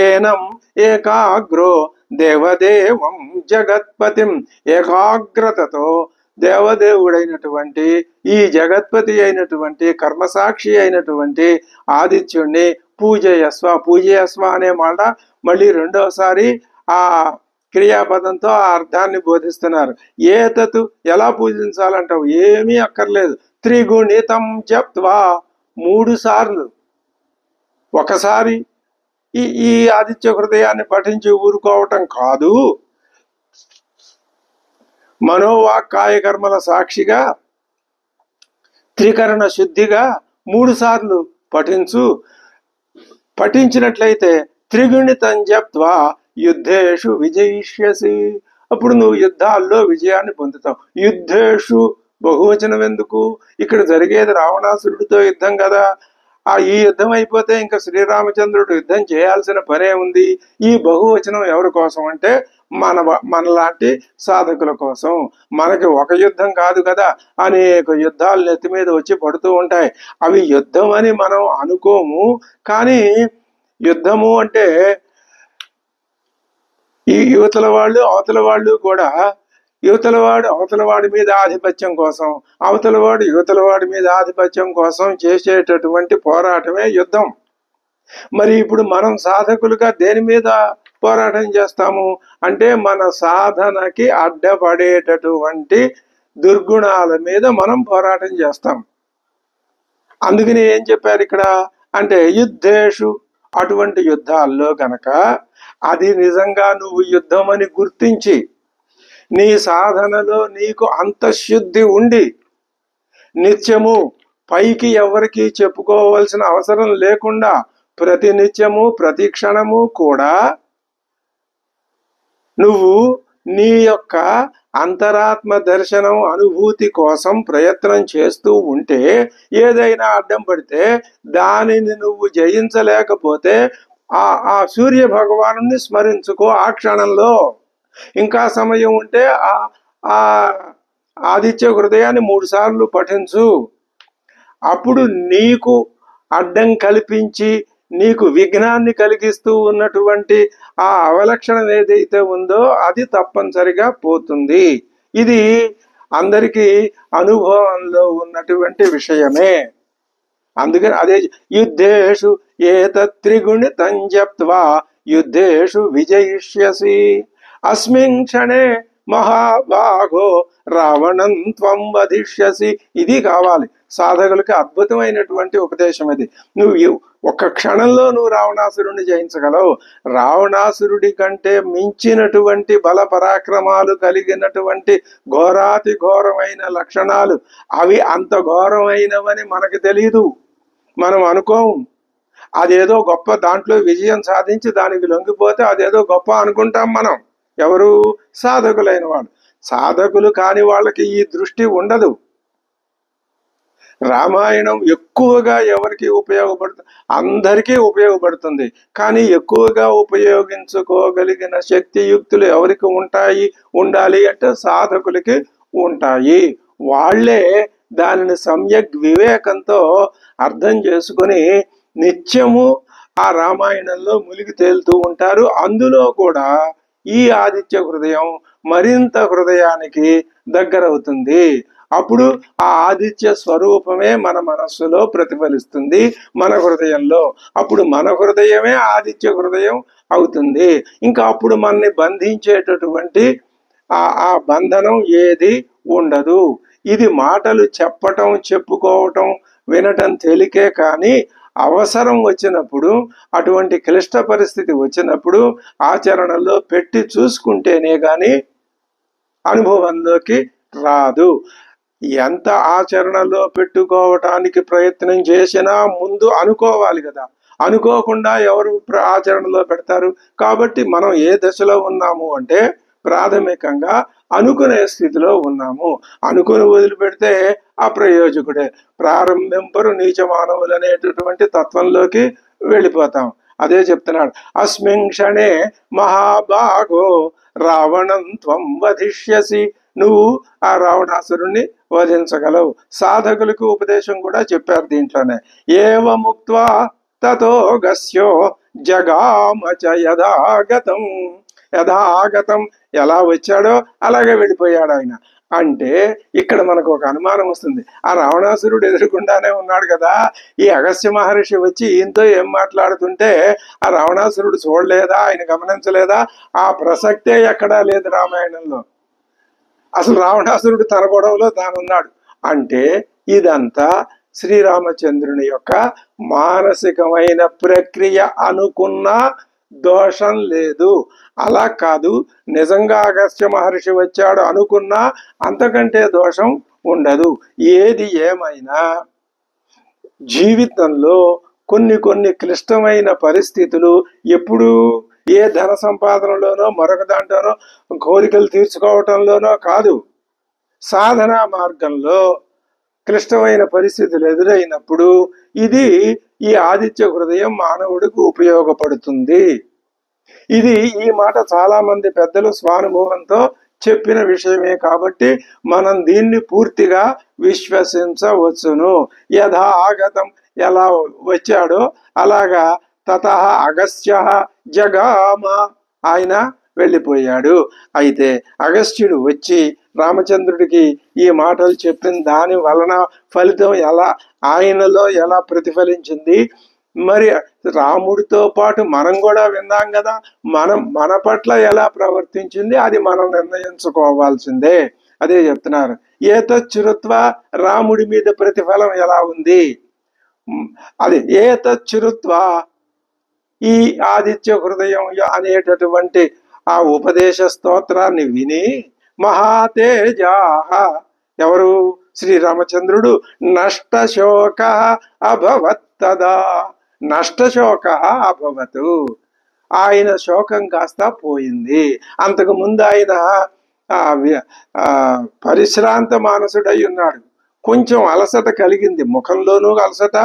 ఏనం ఏకాగ్రో దేవదేవం జగత్పతిం, ఏకాగ్రతతో దేవదేవుడైనటువంటి ఈ జగత్పతి అయినటువంటి కర్మసాక్షి అయినటువంటి ఆదిత్యుణ్ణి పూజయస్వ అనే మాట మళ్ళీ రెండోసారి ఆ క్రియాపదంతో ఆ అర్థాన్ని బోధిస్తున్నారు. ఏతతు, ఎలా పూజించాలంటావు, ఏమీ అక్కర్లేదు. త్రిగుణితం జప్త్వా, 3 సార్లు, ఒకసారి ఈ ఆదిత్య హృదయాన్ని పఠించి ఊరుకోవటం కాదు, మనోవాక్కాయ కర్మల సాక్షిగా త్రికరణ శుద్ధిగా 3 సార్లు పఠించినట్లయితే త్రిగుణితం జప్త్వా యుద్ధేషు విజయిష్యసి, అప్పుడు నువ్వు యుద్ధాల్లో విజయాన్ని పొందుతావు. యుద్ధేషు బహువచనం ఎందుకు, ఇక్కడ జరిగేది రావణాసురుడితో యుద్ధం కదా. ఈ యుద్ధం అయిపోతే ఇంకా శ్రీరామచంద్రుడు యుద్ధం చేయాల్సిన పనే ఉంది. ఈ బహువచనం ఎవరి కోసం అంటే మనలాంటి సాధకుల కోసం. మనకి ఒక యుద్ధం కాదు కదా, అనేక యుద్ధాలు నెత్తి మీద వచ్చి పడుతూ ఉంటాయి. అవి యుద్ధం అని మనం అనుకోము, కానీ యుద్ధము అంటే ఈ యువతల వాళ్ళు అవతల వాళ్ళు కూడా, యువతలవాడు అవతలవాడి మీద ఆధిపత్యం కోసం, అవతలవాడు యువతలవాడి మీద ఆధిపత్యం కోసం చేసేటటువంటి పోరాటమే యుద్ధం. మరి ఇప్పుడు మనం సాధకులుగా దేని మీద పోరాటం చేస్తాము అంటే, మన సాధనకి అడ్డపడేటటువంటి దుర్గుణాల మీద మనం పోరాటం చేస్తాం. అందుకని ఏం చెప్పారు ఇక్కడ అంటే, యుద్ధేషు, అటువంటి యుద్ధాల్లో గనక అది నిజంగా నువ్వు యుద్ధం అని గుర్తించి నీ సాధనలో నీకు అంతఃశుద్ధి ఉండి నిత్యము పైకి ఎవరికి చెప్పుకోవాల్సిన అవసరం లేకుండా ప్రతి నిత్యము ప్రతి క్షణము కూడా నువ్వు నీ యొక్క అంతరాత్మ దర్శనం అనుభూతి కోసం ప్రయత్నం చేస్తూ ఉంటే, ఏదైనా అడ్డం పడితే దానిని నువ్వు జయించలేకపోతే ఆ సూర్య భగవాను స్మరించుకో. ఆ క్షణంలో ఇంకా సమయం ఉంటే ఆ ఆదిత్య హృదయాన్ని 3 సార్లు పఠించు. అప్పుడు నీకు అడ్డం కల్పించి నీకు విఘ్నాన్ని కలిగిస్తూ ఉన్నటువంటి ఆ అవలక్షణం ఏదైతే ఉందో అది తప్పనిసరిగా పోతుంది. ఇది అందరికీ అనుభవంలో ఉన్నటువంటి విషయమే. అందుకని అదే యుద్ధేషు ఏతత్రిగుణితం జప్త్వా యుద్ధేషు విజయిష్యసి అస్మిన్ క్షణే మహాభాగో రావణం త్వం వధిష్యసి. ఇది కావాలి సాధకులకి, అద్భుతమైనటువంటి ఉపదేశం ఇది. నువ్వు ఒక్క క్షణంలో నువ్వు రావణాసురుడిని జయించగలవు. రావణాసురుడి కంటే మించినటువంటి బల పరాక్రమాలు కలిగినటువంటి ఘోరాతి ఘోరమైన లక్షణాలు, అవి అంత ఘోరమైనవని మనకు తెలీదు, మనం అనుకోము. అదేదో గొప్ప, దాంట్లో విజయం సాధించి దానికి లొంగిపోతే అదేదో గొప్ప అనుకుంటాం మనం. ఎవరు? సాధకులైన వాళ్ళు. సాధకులు కాని వాళ్ళకి ఈ దృష్టి ఉండదు. రామాయణం ఎక్కువగా ఎవరికి ఉపయోగపడుతుంది? అందరికీ ఉపయోగపడుతుంది. కానీ ఎక్కువగా ఉపయోగించుకోగలిగిన శక్తియుక్తులు ఎవరికి ఉంటాయి, ఉండాలి అంటే సాధకులకి ఉంటాయి. వాళ్లే దానిని సమ్యక్ వివేకంతో అర్థం చేసుకుని నిత్యము ఆ రామాయణంలో మునిగి తేలుతూ ఉంటారు. అందులో కూడా ఈ ఆదిత్య హృదయం మరింత హృదయానికి దగ్గరవుతుంది. అప్పుడు ఆ ఆదిత్య స్వరూపమే మన మనస్సులో ప్రతిఫలిస్తుంది, మన హృదయంలో. అప్పుడు మన హృదయమే ఆదిత్య హృదయం అవుతుంది. ఇంకా అప్పుడు మనని బంధించేటటువంటి ఆ బంధనం ఏది ఉండదు. ఇది మాటలు చెప్పటం, చెప్పుకోవటం, వినటం తేలికే, కానీ అవసరం వచ్చినప్పుడు, అటువంటి క్లిష్ట పరిస్థితి వచ్చినప్పుడు ఆచరణలో పెట్టి చూసుకుంటేనే గాని అనుభవంలోకి రాదు. ఎంత ఆచరణలో పెట్టుకోవటానికి ప్రయత్నం చేసినా ముందు అనుకోవాలి కదా. అనుకోకుండా ఎవరు ఆచరణలో పెడతారు? కాబట్టి మనం ఏ దశలో ఉన్నాము అంటే ప్రాథమికంగా అనుకునే స్థితిలో ఉన్నాము. అనుకుని వదిలిపెడితే అప్రయోజకుడే. ప్రారంభింపరు నీచ మానవులు అనేటటువంటి తత్వంలోకి వెళ్ళిపోతాం. అదే చెప్తున్నాడు, అస్మిన్ క్షణే మహాభాగో రావణం త్వం వధిష్యసి. నువ్వు ఆ రావణాసురుణ్ణి వధించగలవు. సాధకులకు ఉపదేశం కూడా చెప్పారు దీంట్లోనే. ఏవముక్త్వా తతో గస్యో జగామచ యథాగతం. యథాగతం, ఎలా వచ్చాడో అలాగే వెళ్ళిపోయాడు ఆయన. అంటే ఇక్కడ మనకు ఒక అనుమానం వస్తుంది, ఆ రావణాసురుడు ఎదురుకుండానే ఉన్నాడు కదా, ఈ అగస్త్య మహర్షి వచ్చి ఈయనతో ఏం మాట్లాడుతుంటే ఆ రావణాసురుడు చూడలేదా, ఆయన గమనించలేదా? ఆ ప్రసక్తే ఎక్కడా లేదు రామాయణంలో. అసలు రావణాసురుడు తన గొడవలో తానున్నాడు. అంటే ఇదంతా శ్రీరామచంద్రుని యొక్క మానసికమైన ప్రక్రియ. అనుకున్న దోషం లేదు. అలా కాదు, నిజంగా అగస్త్య మహర్షి వచ్చాడు అనుకున్నా అంతకంటే దోషం ఉండదు. ఏది ఏమైనా జీవితంలో కొన్ని క్లిష్టమైన పరిస్థితులు ఎప్పుడు ఏ ధన సంపాదనలోనో మరొక దాంట్లోనో కోరికలు తీర్చుకోవటంలోనో కాదు, సాధనా మార్గంలో క్లిష్టమైన పరిస్థితులు ఎదురైనప్పుడు ఇది ఈ ఆదిత్య హృదయం మానవుడికి ఉపయోగపడుతుంది. ఇది ఈ మాట చాలా మంది పెద్దలు స్వానుభవంతో చెప్పిన విషయమే కాబట్టి మనం దీన్ని పూర్తిగా విశ్వసించవచ్చును. యథా ఆగతం, ఎలా వచ్చాడో అలాగా తతః అగస్త్య జగామ, ఆయన వెళ్ళిపోయాడు. అయితే అగస్త్యుడు వచ్చి రామచంద్రుడికి ఈ మాటలు చెప్పిన దాని వలన ఫలితం ఎలా, ఆయనలో ఎలా ప్రతిఫలించింది, మరి రాముడితో పాటు మనం కూడా విన్నాం కదా, మన పట్ల ఎలా ప్రవర్తించింది, అది మనం నిర్ణయించుకోవాల్సిందే. అదే చెప్తున్నారు, ఏతచ్చురుత్వ, రాముడి మీద ప్రతిఫలం ఎలా ఉంది, అది ఏతచ్చురుత్వ. ఈ ఆదిత్య హృదయం అనేటటువంటి ఆ ఉపదేశ స్తోత్రాన్ని విని మహాతేజాహ, ఎవరు? శ్రీరామచంద్రుడు నష్టశోక అభవత్ తదా. నష్టశోక అభవతు, ఆయన శోకం కాస్త పోయింది. అంతకు ముందు ఆయన పరిశ్రాంత మానసుడై ఉన్నాడు. కొంచెం అలసట కలిగింది, ముఖంలోనూ అలసట,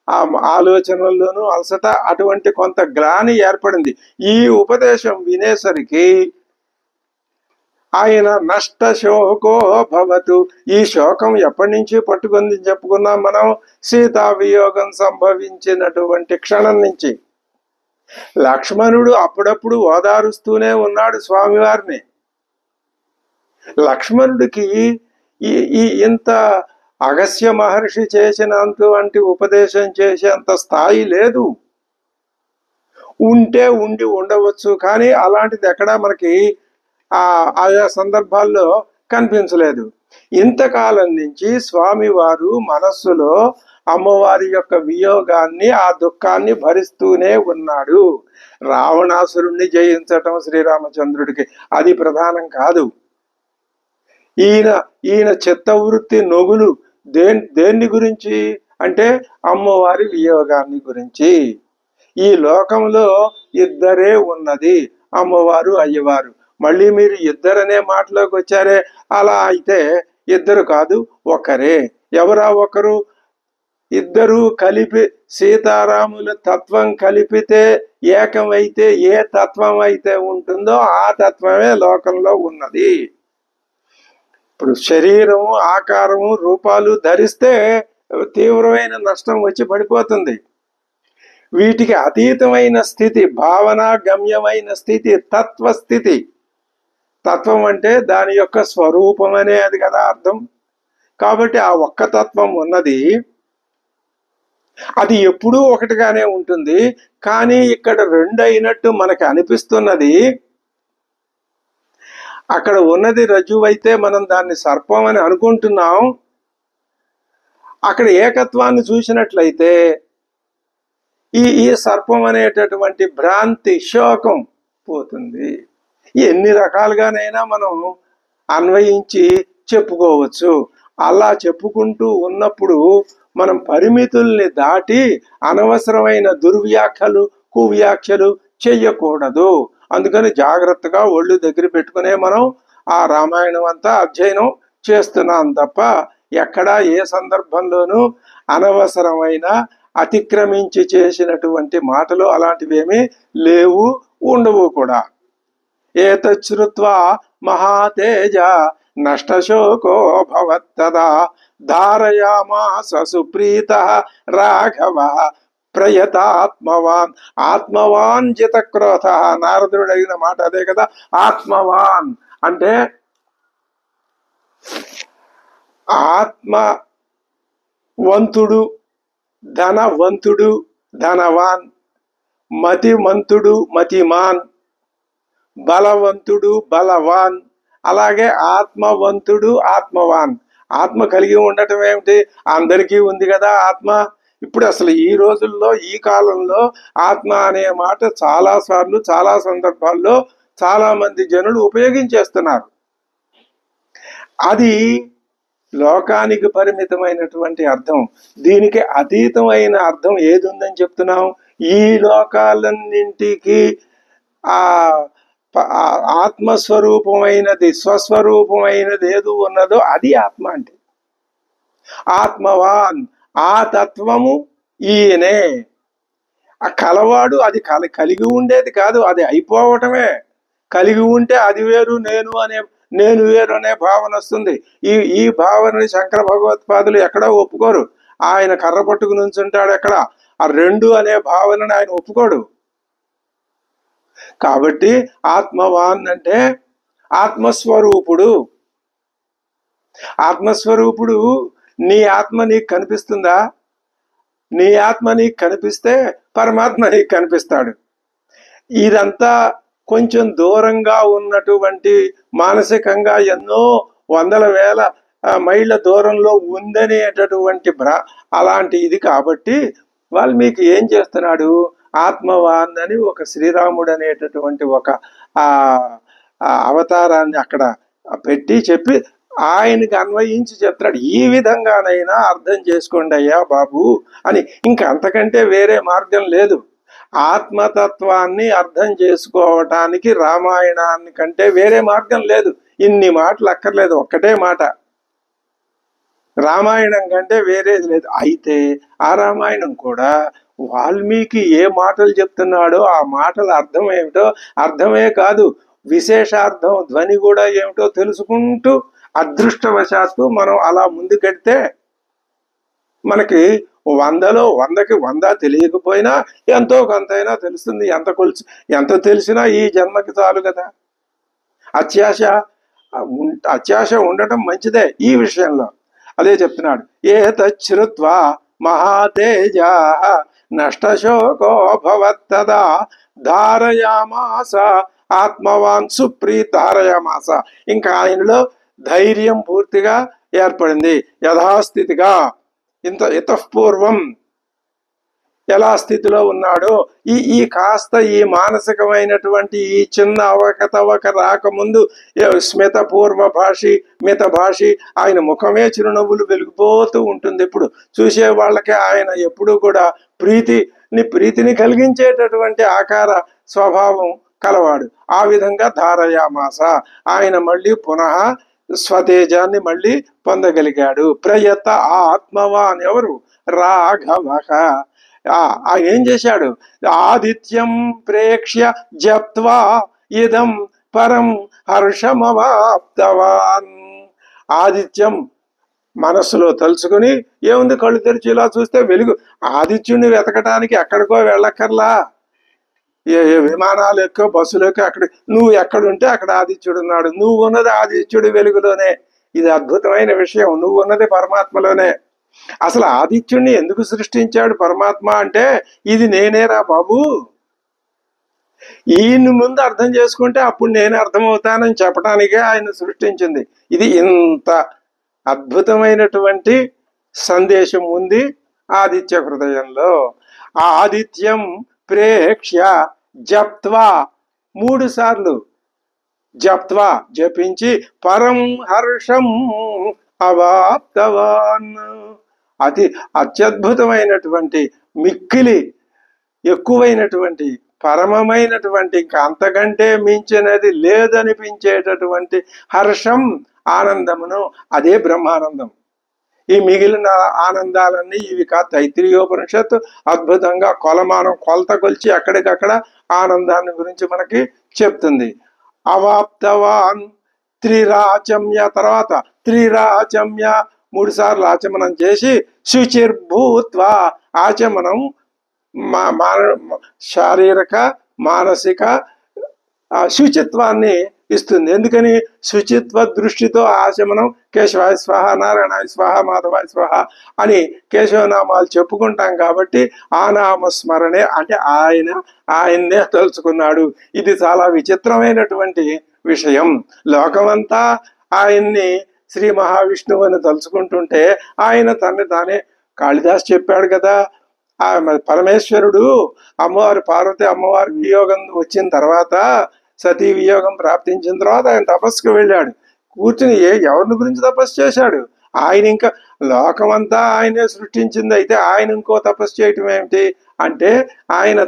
ఆ ఆలోచనల్లోనూ అలసట, అటువంటి కొంత గ్లాని ఏర్పడింది. ఈ ఉపదేశం వినేసరికి ఆయన నష్టశోకో భవతు. ఈ శోకం ఎప్పటి నుంచి పట్టుకుంది చెప్పుకున్నాం మనం, సీతా వియోగం సంభవించినటువంటి క్షణం నుంచి. లక్ష్మణుడు అప్పుడప్పుడు ఓదారుస్తూనే ఉన్నాడు స్వామివారిని. లక్ష్మణుడికి ఈ ఇంత అగస్త్య మహర్షి చేసినంత ఉపదేశం చేసేంత స్థాయి లేదు. ఉండి ఉండవచ్చు, కానీ అలాంటిది ఎక్కడా మనకి ఆయా సందర్భాల్లో కనిపించలేదు. ఇంతకాలం నుంచి స్వామివారు మనస్సులో అమ్మవారి యొక్క వియోగాన్ని, ఆ దుఃఖాన్ని భరిస్తూనే ఉన్నాడు. రావణాసురుణ్ణి జయించటం శ్రీరామచంద్రుడికి అది ప్రధానం కాదు. ఈయన చిత్తవృత్తి నొగులు దేన్ని గురించి అంటే అమ్మవారి వియోగాన్ని గురించి. ఈ లోకంలో ఇద్దరే ఉన్నది, అమ్మవారు అయ్యవారు. మళ్ళీ మీరు ఇద్దరనే మాటలోకి వచ్చారే, అలా అయితే ఇద్దరు కాదు, ఒకరే. ఎవరా ఒకరు? ఇద్దరు కలిపి సీతారాముల తత్వం కలిపితే ఏకమైతే ఏ తత్వం అయితే ఉంటుందో ఆ తత్వమే లోకంలో ఉన్నది. ఇప్పుడు శరీరము, ఆకారము, రూపాలు ధరిస్తే తీవ్రమైన నష్టం వచ్చి పడిపోతుంది. వీటికి అతీతమైన స్థితి, భావన గమ్యమైన స్థితి తత్వస్థితి. తత్వం అంటే దాని యొక్క స్వరూపం అనేది కదా అర్థం. కాబట్టి ఆ ఒక్క తత్వం ఉన్నది, అది ఎప్పుడూ ఒకటిగానే ఉంటుంది. కానీ ఇక్కడ రెండు అయినట్టు మనకి అనిపిస్తున్నది. అక్కడ ఉన్నది రజ్జువు అయితే మనం దాన్ని సర్పం అని అనుకుంటున్నాం. అక్కడ ఏకత్వాన్ని చూసినట్లయితే ఈ సర్పం అనేటటువంటి భ్రాంతి, శోకం పోతుంది. ఎన్ని రకాలుగానైనా మనం అన్వయించి చెప్పుకోవచ్చు. అలా చెప్పుకుంటూ ఉన్నప్పుడు మనం పరిమితుల్ని దాటి అనవసరమైన దుర్వ్యాఖ్యలు, కువ్యాఖ్యలు చెయ్యకూడదు. అందుకని జాగ్రత్తగా ఒళ్ళు దగ్గర పెట్టుకునే మనం ఆ రామాయణం అంతా అధ్యయనం చేస్తున్నాం తప్ప ఎక్కడా ఏ సందర్భంలోనూ అనవసరమైన అతిక్రమించి చేసినటువంటి మాటలు అలాంటివేమీ లేవు, ఉండవు కూడా. ఏతచ్చుత్వా మహాతేజ నష్టశోకో భవత్తదా ధారయామాస సుప్రీత రాఘవ ప్రయతాత్మవాన్. ఆత్మవాన్ జితక్రోధ. నారదుడు అడిగిన మాట అదే కదా. ఆత్మవాన్ అంటే ఆత్మవంతుడు, ధనవంతుడు, ధనవాన్, మతిమంతుడు, మతిమాన్, బలవంతుడు, బలవాన్. అలాగే ఆత్మవంతుడు, ఆత్మవాన్. ఆత్మ కలిగి ఉండటం ఏమిటి? అందరికీ ఉంది కదా ఆత్మ. ఇప్పుడు అసలు ఈ రోజుల్లో, ఈ కాలంలో ఆత్మ అనే మాట చాలా సార్లు, చాలా సందర్భాల్లో చాలా మంది జనులు ఉపయోగించేస్తున్నారు. అది లోకానికి పరిమితమైనటువంటి అర్థం. దీనికి అతీతమైన అర్థం ఏది ఉందని చెప్తున్నాం? ఈ లోకాలన్నింటికి ఆ ఆత్మస్వరూపమైనది, స్వస్వరూపమైనది ఏది ఉన్నదో అది ఆత్మ అంటే. ఆత్మవాన్, ఆ తత్వము ఈయనే. ఆ కలవాడు అది కలిగి ఉండేది కాదు, అది అయిపోవటమే. కలిగి ఉంటే అది వేరు, నేను వేరు అనే భావన వస్తుంది. ఈ భావనని శంకర భగవత్పాదులు ఎక్కడా ఒప్పుకోరు. ఆయన కర్ర పట్టుకు నుంచుంటాడు ఎక్కడ, ఆ రెండు అనే భావనని ఆయన ఒప్పుకోడు. కాబట్టి ఆత్మవాన్ అంటే ఆత్మస్వరూపుడు. ఆత్మస్వరూపుడు. నీ ఆత్మ నీకు కనిపిస్తుందా? నీ ఆత్మ నీకు కనిపిస్తే పరమాత్మ నీకు కనిపిస్తాడు. ఇదంతా కొంచెం దూరంగా ఉన్నటువంటి, మానసికంగా ఎన్నో వందల వేల మైళ్ళ దూరంలో ఉందనేటటువంటి అలాంటి ఇది. కాబట్టి వాల్మీకి ఏం చేస్తున్నాడు? ఆత్మవాన్ అని ఒక శ్రీరాముడు అనేటటువంటి ఒక అవతారాన్ని అక్కడ పెట్టి చెప్పి ఆయనకి అన్వయించి చెప్తాడు. ఈ విధంగానైనా అర్థం చేసుకోండి అయ్యా బాబు అని. ఇంకా అంతకంటే వేరే మార్గం లేదు. ఆత్మతత్వాన్ని అర్థం చేసుకోవటానికి రామాయణాన్ని కంటే వేరే మార్గం లేదు. ఇన్ని మాటలు అక్కర్లేదు, ఒక్కటే మాట. రామాయణం కంటే వేరేది లేదు. అయితే ఆ రామాయణం కూడా వాల్మీకి ఏ మాటలు చెప్తున్నాడో ఆ మాటల అర్థం ఏమిటో, అర్థమే కాదు విశేషార్థం, ధ్వని కూడా ఏమిటో తెలుసుకుంటూ అదృష్టవశాత్తు మనం అలా ముందుకెడితే మనకి 100లో 100కి 100 తెలియకపోయినా ఎంతో కొంతైనా తెలుస్తుంది. ఎంత తెలిసినా ఈ జన్మకి చాలు కదా. అత్యాశ ఉండటం మంచిదే ఈ విషయంలో. అదే చెప్తున్నాడు. ఏతచ్చుత్వా మహాతేజ నష్టశోకో భవత్తదా ధారయామాస ఆత్మవాన్ సుప్రీత. ధారయామాస, ఇంకా ఆయనలో ధైర్యం పూర్తిగా ఏర్పడింది. యథాస్థితిగా ఇతఃపూర్వం ఎలా స్థితిలో ఉన్నాడో ఈ కాస్త ఈ మానసికమైనటువంటి ఈ చిన్న అవకతవక రాకముందు స్మిత పూర్వ భాషి మిత భాషి ఆయన ముఖమే చిరునవ్వులు వెలిగిపోతూ ఉంటుంది. ఇప్పుడు చూసే వాళ్ళకి ఆయన ఎప్పుడూ కూడా ప్రీతిని కలిగించేటటువంటి ఆకార స్వభావం కలవాడు. ఆ విధంగా ధారయామాస ఆయన మళ్ళీ పునః స్వతేజాన్ని మళ్ళీ పొందగలిగాడు. ప్రయత ఆత్మవాన్ ఎవరు? రాఘవ. ఆయన ఏం చేశాడు? ఆదిత్యం ప్రేక్ష్య జప్త్వా ఇదం పరం హర్షమవాప్తవాన్. ఆదిత్యం మనస్సులో తలుచుకుని ఏముంది, కళ్ళు తెరిచి ఇలా చూస్తే వెలుగు. ఆదిత్యుని వెతకటానికి ఎక్కడికో వెళ్ళక్కర్లా, ఏ విమానాలు ఎక్కో బస్సులు ఎక్కో అక్కడ నువ్వు ఎక్కడుంటే అక్కడ ఆదిత్యుడు ఉన్నాడు. నువ్వు ఉన్నది ఆదిత్యుడి వెలుగులోనే. ఇది అద్భుతమైన విషయం. నువ్వు ఉన్నది పరమాత్మలోనే. అసలు ఆదిత్యుడిని ఎందుకు సృష్టించాడు పరమాత్మ అంటే, ఇది నేనేరా బాబు, ఈయన్ని ముందు అర్థం చేసుకుంటే అప్పుడు నేను అర్థమవుతానని చెప్పడానికే ఆయన సృష్టించింది. ఇది ఇంత అద్భుతమైనటువంటి సందేశం ఉంది ఆదిత్య హృదయంలో. ఆదిత్యం ప్రేక్ష్య జప్త్వా 3 సార్లు జప్త్వా జపించి పరం హర్షం అవాప్తవాన్. అత్యద్భుతమైనటువంటి మిక్కిలి ఎక్కువైనటువంటి పరమమైనటువంటి ఇంకా అంతకంటే మించినది లేదనిపించేటటువంటి హర్షం, ఆనందమును, అదే బ్రహ్మానందం. ఈ మిగిలిన ఆనందాలన్నీ ఇవి కాదు. తైత్రీయోపనిషత్తు అద్భుతంగా కొలత కొలిచి అక్కడికక్కడ ఆనందాన్ని గురించి మనకి చెప్తుంది. అవాప్తవాన్ త్రిరాచమ్య, తర్వాత త్రిరాచమ్య 3 సార్లు ఆచమనం చేసి శుచిర్భూత్వా, ఆచమనం శారీరక మానసిక శుచిత్వాన్ని ఇస్తుంది. ఎందుకని? శుచిత్వ దృష్టితో ఆచమనం కేశవాయ స్వాహ, నారాయణాయ స్వాహ, మాధవాయ స్వాహ అని కేశవనామాలు చెప్పుకుంటాం కాబట్టి ఆ నామస్మరణే అంటే ఆయన్నే తలుచుకున్నాడు. ఇది చాలా విచిత్రమైనటువంటి విషయం. లోకమంతా ఆయన్ని శ్రీ మహావిష్ణువు అని తలుచుకుంటుంటే ఆయన తనని తానే, కాళిదాస్ చెప్పాడు కదా, పరమేశ్వరుడు అమ్మవారి పార్వతి అమ్మవారి వియోగం వచ్చిన తర్వాత, సతీ వియోగం ప్రాప్తించిన తర్వాత ఆయన తపస్సుకు వెళ్ళాడు. కూర్చుని ఎవరిని గురించి తపస్సు చేశాడు? ఆయన ఇంకా లోకమంతా ఆయనే సృష్టించింది. అయితే ఆయన ఇంకో తపస్సు చేయటం ఏమిటి అంటే, ఆయన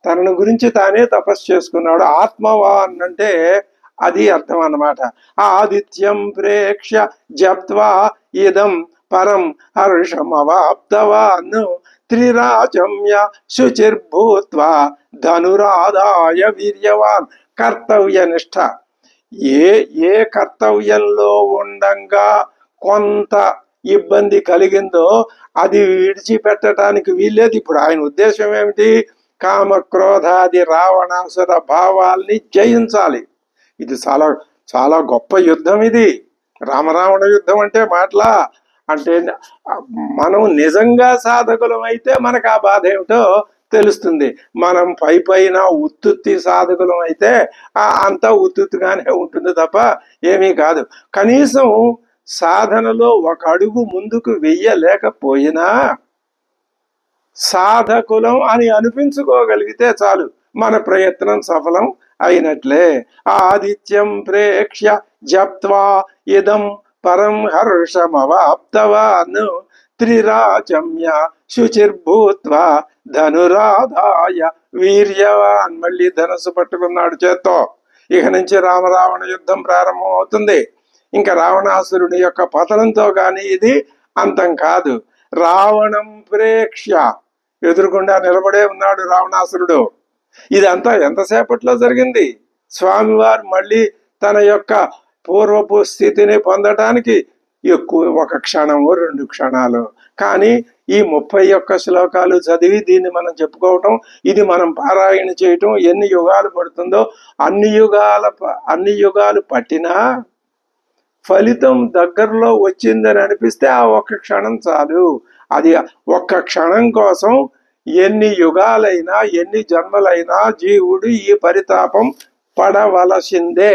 తనని గురించి తానే తపస్సు చేసుకున్నాడు. ఆత్మవాన్ అంటే అది అర్థం అన్నమాట. ఆదిత్యం ప్రేక్ష్య జప్త్వా ఇదం పరం హర్షమవాప్తవాన్ త్రిరాచమ్య శుచిర్భూత్వా ధనురాదాయ వీర్యవాన్. కర్తవ్యనిష్ట. ఏ కర్తవ్యంలో ఉండంగా కొంత ఇబ్బంది కలిగిందో అది విడిచిపెట్టడానికి వీల్లేదు. ఇప్పుడు ఆయన ఉద్దేశం ఏమిటి? కామక్రోధాది రావణాసుర భావాల్ని జయించాలి. ఇది చాలా చాలా గొప్ప యుద్ధం. ఇది రామరావణ యుద్ధం అంటే మాటలా? అంటే మనం నిజంగా సాధకులం అయితే మనకు ఆ బాధ ఏమిటో తెలుస్తుంది. మనం పైన ఉత్తుత్తి సాధకులం అయితే అంతా ఉత్తుత్తిగానే ఉంటుంది తప్ప ఏమీ కాదు. కనీసం సాధనలో ఒక అడుగు ముందుకు వెయ్యలేకపోయినా సాధకులం అని అనిపించుకోగలిగితే చాలు, మన ప్రయత్నం సఫలం అయినట్లే. ఆదిత్యం ప్రేక్ష్య జప్త్వా ఇదం పరం హర్షమవాప్తవాన్ త్రిరాచమ్య శుచిర్భూత్వా ధనురాధాయ వీర్యవాన్. మళ్ళీ ధనుసు పట్టుకున్నాడు చేత్తో. ఇక నుంచి రామరావణ యుద్ధం ప్రారంభం అవుతుంది. ఇంకా రావణాసురుడి యొక్క పతనంతో కానీ ఇది అంతం కాదు. రావణం ప్రేక్ష్య, ఎదురుకుండా నిలబడే ఉన్నాడు రావణాసురుడు. ఇదంతా ఎంతసేపట్లో జరిగింది? స్వామివారు మళ్ళీ తన యొక్క పూర్వపు స్థితిని పొందటానికి ఒక క్షణము 2 క్షణాలు. కానీ ఈ 31 శ్లోకాలు చదివి దీన్ని మనం చెప్పుకోవటం, ఇది మనం పారాయణ చేయటం ఎన్ని యుగాలు పడుతుందో, అన్ని యుగాలు పట్టినా ఫలితం దగ్గరలో వచ్చిందని అనిపిస్తే ఆ 1 క్షణం చాలు. అది 1 క్షణం కోసం ఎన్ని యుగాలైనా ఎన్ని జన్మలైనా జీవుడు ఈ పరితాపం పడవలసిందే.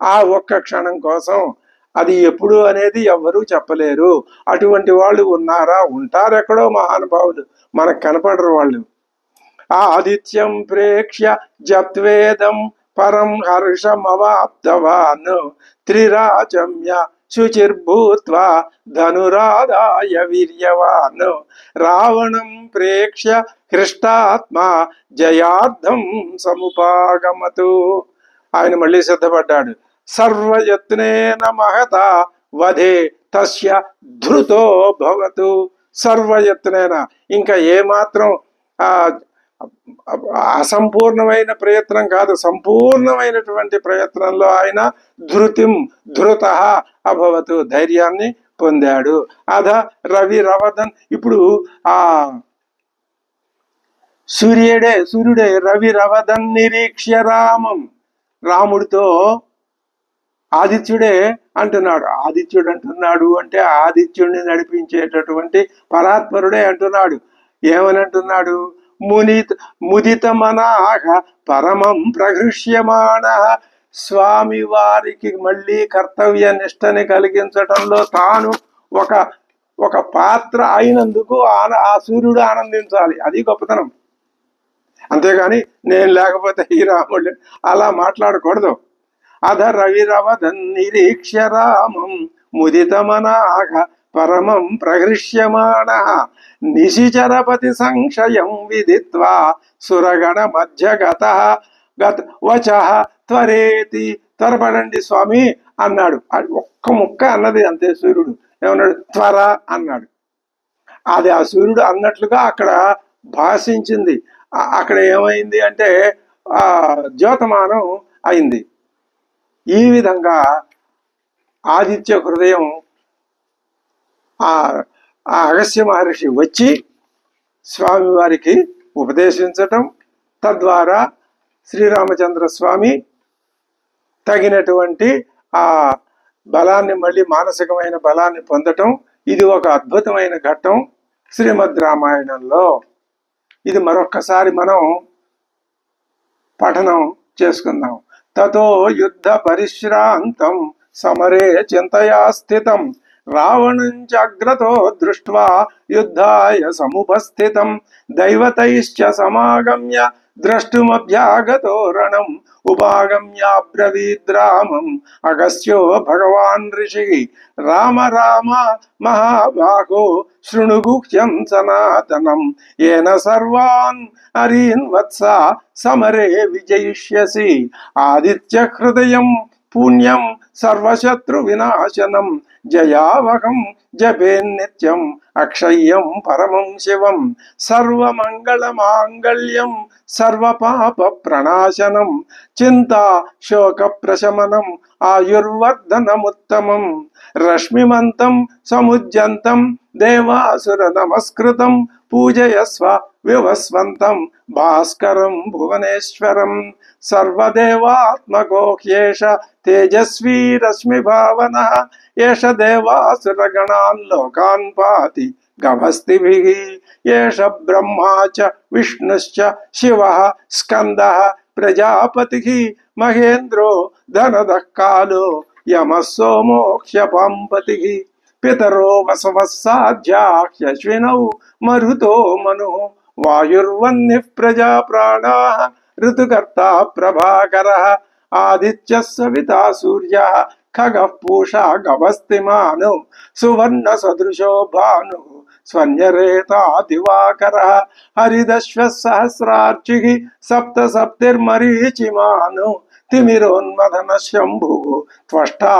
ఆ ఒక్క క్షణం కోసం. అది ఎప్పుడు అనేది ఎవ్వరూ చెప్పలేరు. అటువంటి వాళ్ళు ఉన్నారా? ఉంటారు ఎక్కడో మహానుభావులు, మనకు కనపడరు వాళ్ళు. ఆదిత్యం ప్రేక్ష్య జప్వేదం పరం హర్షమవాప్తవాన్ త్రిరాజమ్య శుచిర్భూత్వా ధనురాదాయ వీర్యవాన్ రావణం ప్రేక్ష్య హృష్టాత్మ జయార్థం సముపాగమతు. ఆయన మళ్ళీ సిద్ధపడ్డాడు. సర్వయత్నేన మహత వధే తస్య ధృతో భవతు. సర్వయత్నేన, ఇంకా ఏమాత్రం అసంపూర్ణమైన ప్రయత్నం కాదు, సంపూర్ణమైనటువంటి ప్రయత్నంలో ఆయన ధృత అభవతు, ధైర్యాన్ని పొందాడు. అధ రవి రవదన్. ఇప్పుడు ఆ సూర్యుడే రవి రవదన్ నిరీక్ష్య రామం. రాముడితో ఆదిత్యుడే అంటున్నాడు. ఆదిత్యుడు అంటున్నాడు అంటే ఆదిత్యుడిని నడిపించేటటువంటి పరాత్పరుడే అంటున్నాడు. ఏమని అంటున్నాడు? ముదిత మనాహ పరమం ప్రహృష్యమాణ. స్వామి వారికి మళ్ళీ కర్తవ్య నిష్టని కలిగించటంలో తాను ఒక పాత్ర అయినందుకు ఆ సూర్యుడు ఆనందించాలి. అది గొప్పతనం. అంతేగాని నేను లేకపోతే ఈ రాముడు అలా మాట్లాడకూడదు. అధ రవిరవదన్ నిరీక్ష్య రామం ముదితమనాఘ పరమం ప్రహృష్యమాణ నిశిచరపతి సంశయం విదిత్వా సురగణ మధ్యగత వచః త్వరేతి. త్వరపడండి స్వామి అన్నాడు. ఒక్క ముక్క అన్నది అంతే. సూర్యుడు ఏమన్నాడు? త్వర అన్నాడు. అది ఆ సూర్యుడు అన్నట్లుగా అక్కడ భాషించింది. అక్కడ ఏమైంది అంటే ద్యోతమానం అయింది. ఈ విధంగా ఆదిత్య హృదయం ఆ అగస్త్య మహర్షి వచ్చి స్వామివారికి ఉపదేశించటం, తద్వారా శ్రీరామచంద్ర స్వామి తగినటువంటి ఆ బలాన్ని, మళ్ళీ మానసికమైన బలాన్ని పొందటం, ఇది ఒక అద్భుతమైన ఘట్టం శ్రీమద్ రామాయణంలో. ఇది మరొక్కసారి మనం పఠనం చేసుకుందాం. తతో యుద్ధ పరిశ్రాంతం సమరే చింతయా స్థితం రావణం చాగ్రతో దృష్ట్వా యుద్ధాయ సముపస్థితం దైవతైశ్చ సమాగమ్య ద్రష్టుమభ్యాగతో రణం ఉపాగమ్యాబ్రవీద్రామం అగస్త్యో భగవాన్ ఋషి రామ రామ మహాభాగో శృణుగుహ్యం సనాతనం ఏన సర్వాన్ హరీన్ వత్స సమరే విజయిష్యసి ఆదిత్య హృదయం పుణ్యం సర్వశత్రు వినాశనం జయావహం జపే నిత్యం అక్షయ్యం పరమం శివం సర్వమంగళ మాంగళ్యం సర్వపాప ప్రణాశనం చింతా శోక ప్రశమనం ఆయుర్వర్ధనముత్తమం రశ్మిమంతం సముజ్జంతం దేవాసుర నమస్కృతం పూజయస్వ వివస్వంతం భాస్కరం భువనేశ్వరం సర్వదేవాత్మకో హ్యేష తేజస్వీ రశ్మి భావన ఏష దేవాసురగణాన్ లోకాన్ పాతి గభస్తిభిః ఏష బ్రహ్మా చ విష్ణుశ్చ శివః స్కందః ప్రజాపతిః మహేంద్రో ధనదః కాలో యమః సోమో హ్యపాంపతిః పితరో వసవః సాధ్యాః హ్యశ్వినౌ మరుతో మనుః వాయుర్వన్నిః ప్రజా ప్రాణాః ఋతుకర్తా ప్రభాకరః ఆదిత్యః సవితా సూర్యః ఖగః పూషా గభస్తిమానో సువర్ణ సదృశో భానుః స్వన్యరేతా దివాకరః హరిదశ్వః సహస్రార్చిః సప్త సప్తిర్మరీచిమానో తిమిరోన్మథన శంభుః త్వష్టా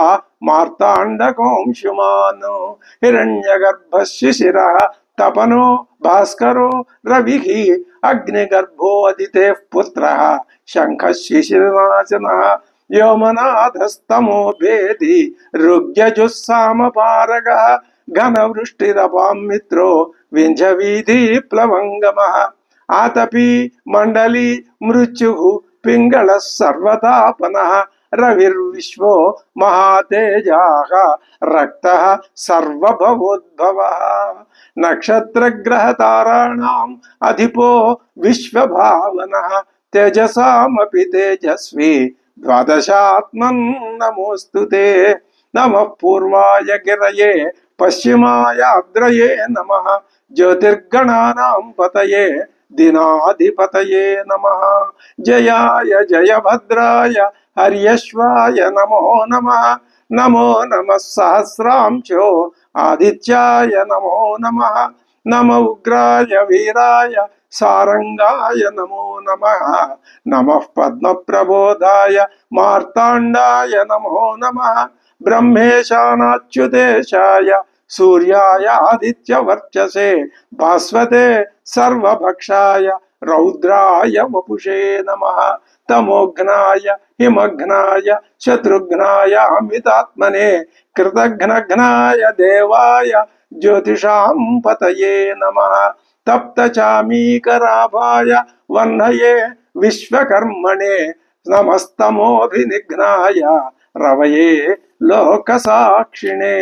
మార్తాండకోంశుమానో హిరణ్యగర్భः శిశిరః తపనో భాస్కరో రవిః అగ్నిగర్భో అదితేః పుత్రః శంఖः శిశిరనాశనः వ్యోమనాథస్తమో భేది రుగ్యజుస్సామపారగः ఘనవృష్టిరపాం మిత్రో వింధ్యవీధి ప్లవంగమః ఆతపీ మండలీ మృత్యుః పింగళः సర్వతాపనః రవిర్విశ్వో మహాతేజాః రక్తః సర్వభవోద్భవః నక్షత్రగ్రహతారాణాం అధిపో విశ్వభావనః తేజసామపి తేజస్వి ద్వాదశాత్మన్ నమోస్తుతే నమః పూర్వాయ గిరయే పశ్చిమాయ అగ్రయే నమః జ్యోతిర్గణానాం పతయే దినాధిపతయే నమః జయాయ జయభద్రాయ హర్యశ్వాయ నమో నమః నమో నమః సహస్రాంశో ఆదిత్యాయ నమో నమః నమ ఉగ్రాయ వీరాయ సారంగాయ నమో నమః నమః పద్మప్రబోధాయ మార్తాండాయ నమో నమః బ్రహ్మేశానాచ్యుతేశాయ సూర్యాయ ఆదిత్యవర్చసే భాస్వతే సర్వభక్షాయ రౌద్రాయ వపుషే నమః తమోఘ్నాయ హిమఘ్నాయ శత్రుఘ్నాయ అమితాత్మనే కృతఘ్నఘ్నాయ దేవాయ జ్యోతిషాం పతయే నమః తప్తచామీకరాభాయ వహ్నయే విశ్వకర్మణే నమస్తమోభినిఘ్నాయ రవయే లోకసాక్షిణే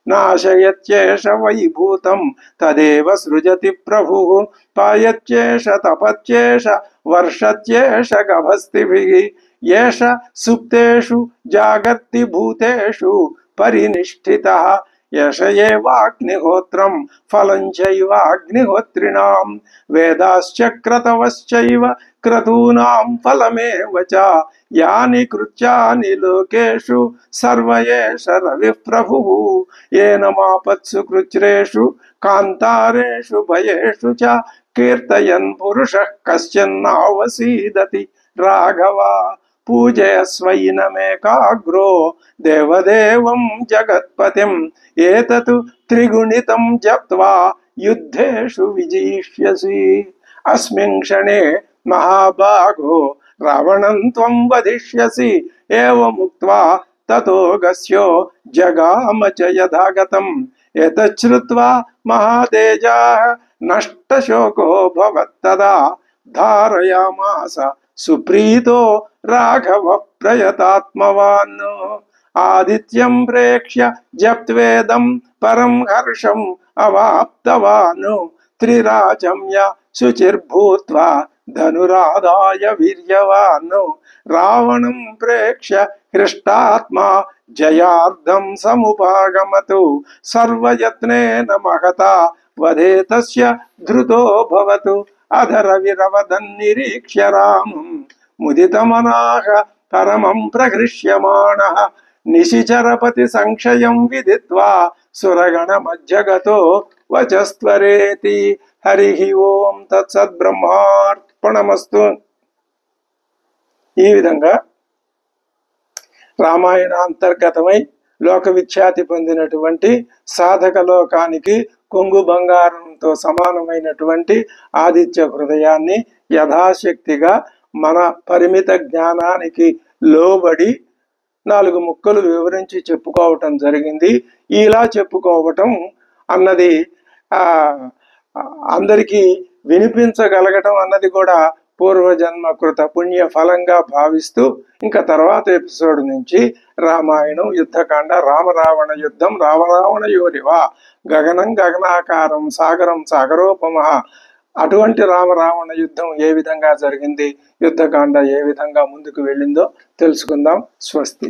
నాశయత్యేష వైభూతం తదేవ సృజతి ప్రభుః పాయత్యేష తపత్యేష వర్షత్యేష గభస్తిభిః ఏష సుప్తేషు జాగర్తి భూతేషు పరినిష్ఠితః యశ ఏవాగ్నిహోత్రం ఫలం చైవ అగ్నిహోత్రిణాం వేదాశ్చ క్రతవశ్చైవ క్రతూనాం ఫలమేవ చ యాని కృత్యాని లోకేషు సర్వ ఏష రవిః ప్రభుః ఏన మాపత్సు కృచ్రేషు కాంతారేషు భయేషు చ కీర్తయన్ పురుషః కశ్చిన్నావసీదతి రాఘవ పూజయస్వైనమేకాగ్రో దేవదేవం జగత్పతిం ఏతతు త్రిగుణితం జప్త్వా యుద్ధేషు విజయిష్యసి అస్మిన్ క్షణే మహాభాగో రావణం త్వం వధిష్యసి ఏవముక్త్వా తతో గస్యో జగామ చ యథాగతం ఏతచ్ఛ్రుత్వా మహాతేజాః నష్టశోకో భవత్తదా ధారయామాస సుప్రీతో రాఘవ ప్రయతాత్మవాన్ ఆదిత్యం ప్రేక్ష్య జప్త్వేదం పరం హర్షం అవాప్తవాన్ త్రిరాజమ్య శుచిర్భూత్వా ధనురాదాయ వీర్యవాన్ రావణం ప్రేక్ష్య హృష్టాత్మా జయార్థం సముపాగమతు సర్వయత్నేన మహతా వదే తస్య ధృతో భవతు అధర విరవదన్నిరీక్ష్య రామం ముదితమనాః పరమం ప్రహృష్యమాణః నిశిచరపతి సంక్షయం విదిత్వా సురగణ మధ్యగతో వచస్త్వరేతి. హరి ఓం తత్సద్బ్రహ్మార్పణమస్తు. ఈ విధంగా రామాయణ అంతర్గతమై లోక విఖ్యాతి పొందినటువంటి సాధక లోకానికి కొంగు బంగారంతో సమానమైనటువంటి ఆదిత్య హృదయాన్ని యథాశక్తిగా మన పరిమిత జ్ఞానానికి లోబడి 4 ముక్కలు వివరించి చెప్పుకోవటం జరిగింది. ఇలా చెప్పుకోవటం అన్నది అందరికీ వినిపించగలగటం అన్నది కూడా పూర్వజన్మ కృత పుణ్య ఫలంగా భావిస్తూ ఇంకా తర్వాత ఎపిసోడ్ నుంచి రామాయణం యుద్ధకాండ రామరావణ యుద్ధం రామరావణ యోరివా గగనం గగనాకారం సాగరం సాగరోపమః అటువంటి రామరావణ యుద్ధం ఏ విధంగా జరిగింది, యుద్ధకాండ ఏ విధంగా ముందుకు వెళ్ళిందో తెలుసుకుందాం. స్వస్తి.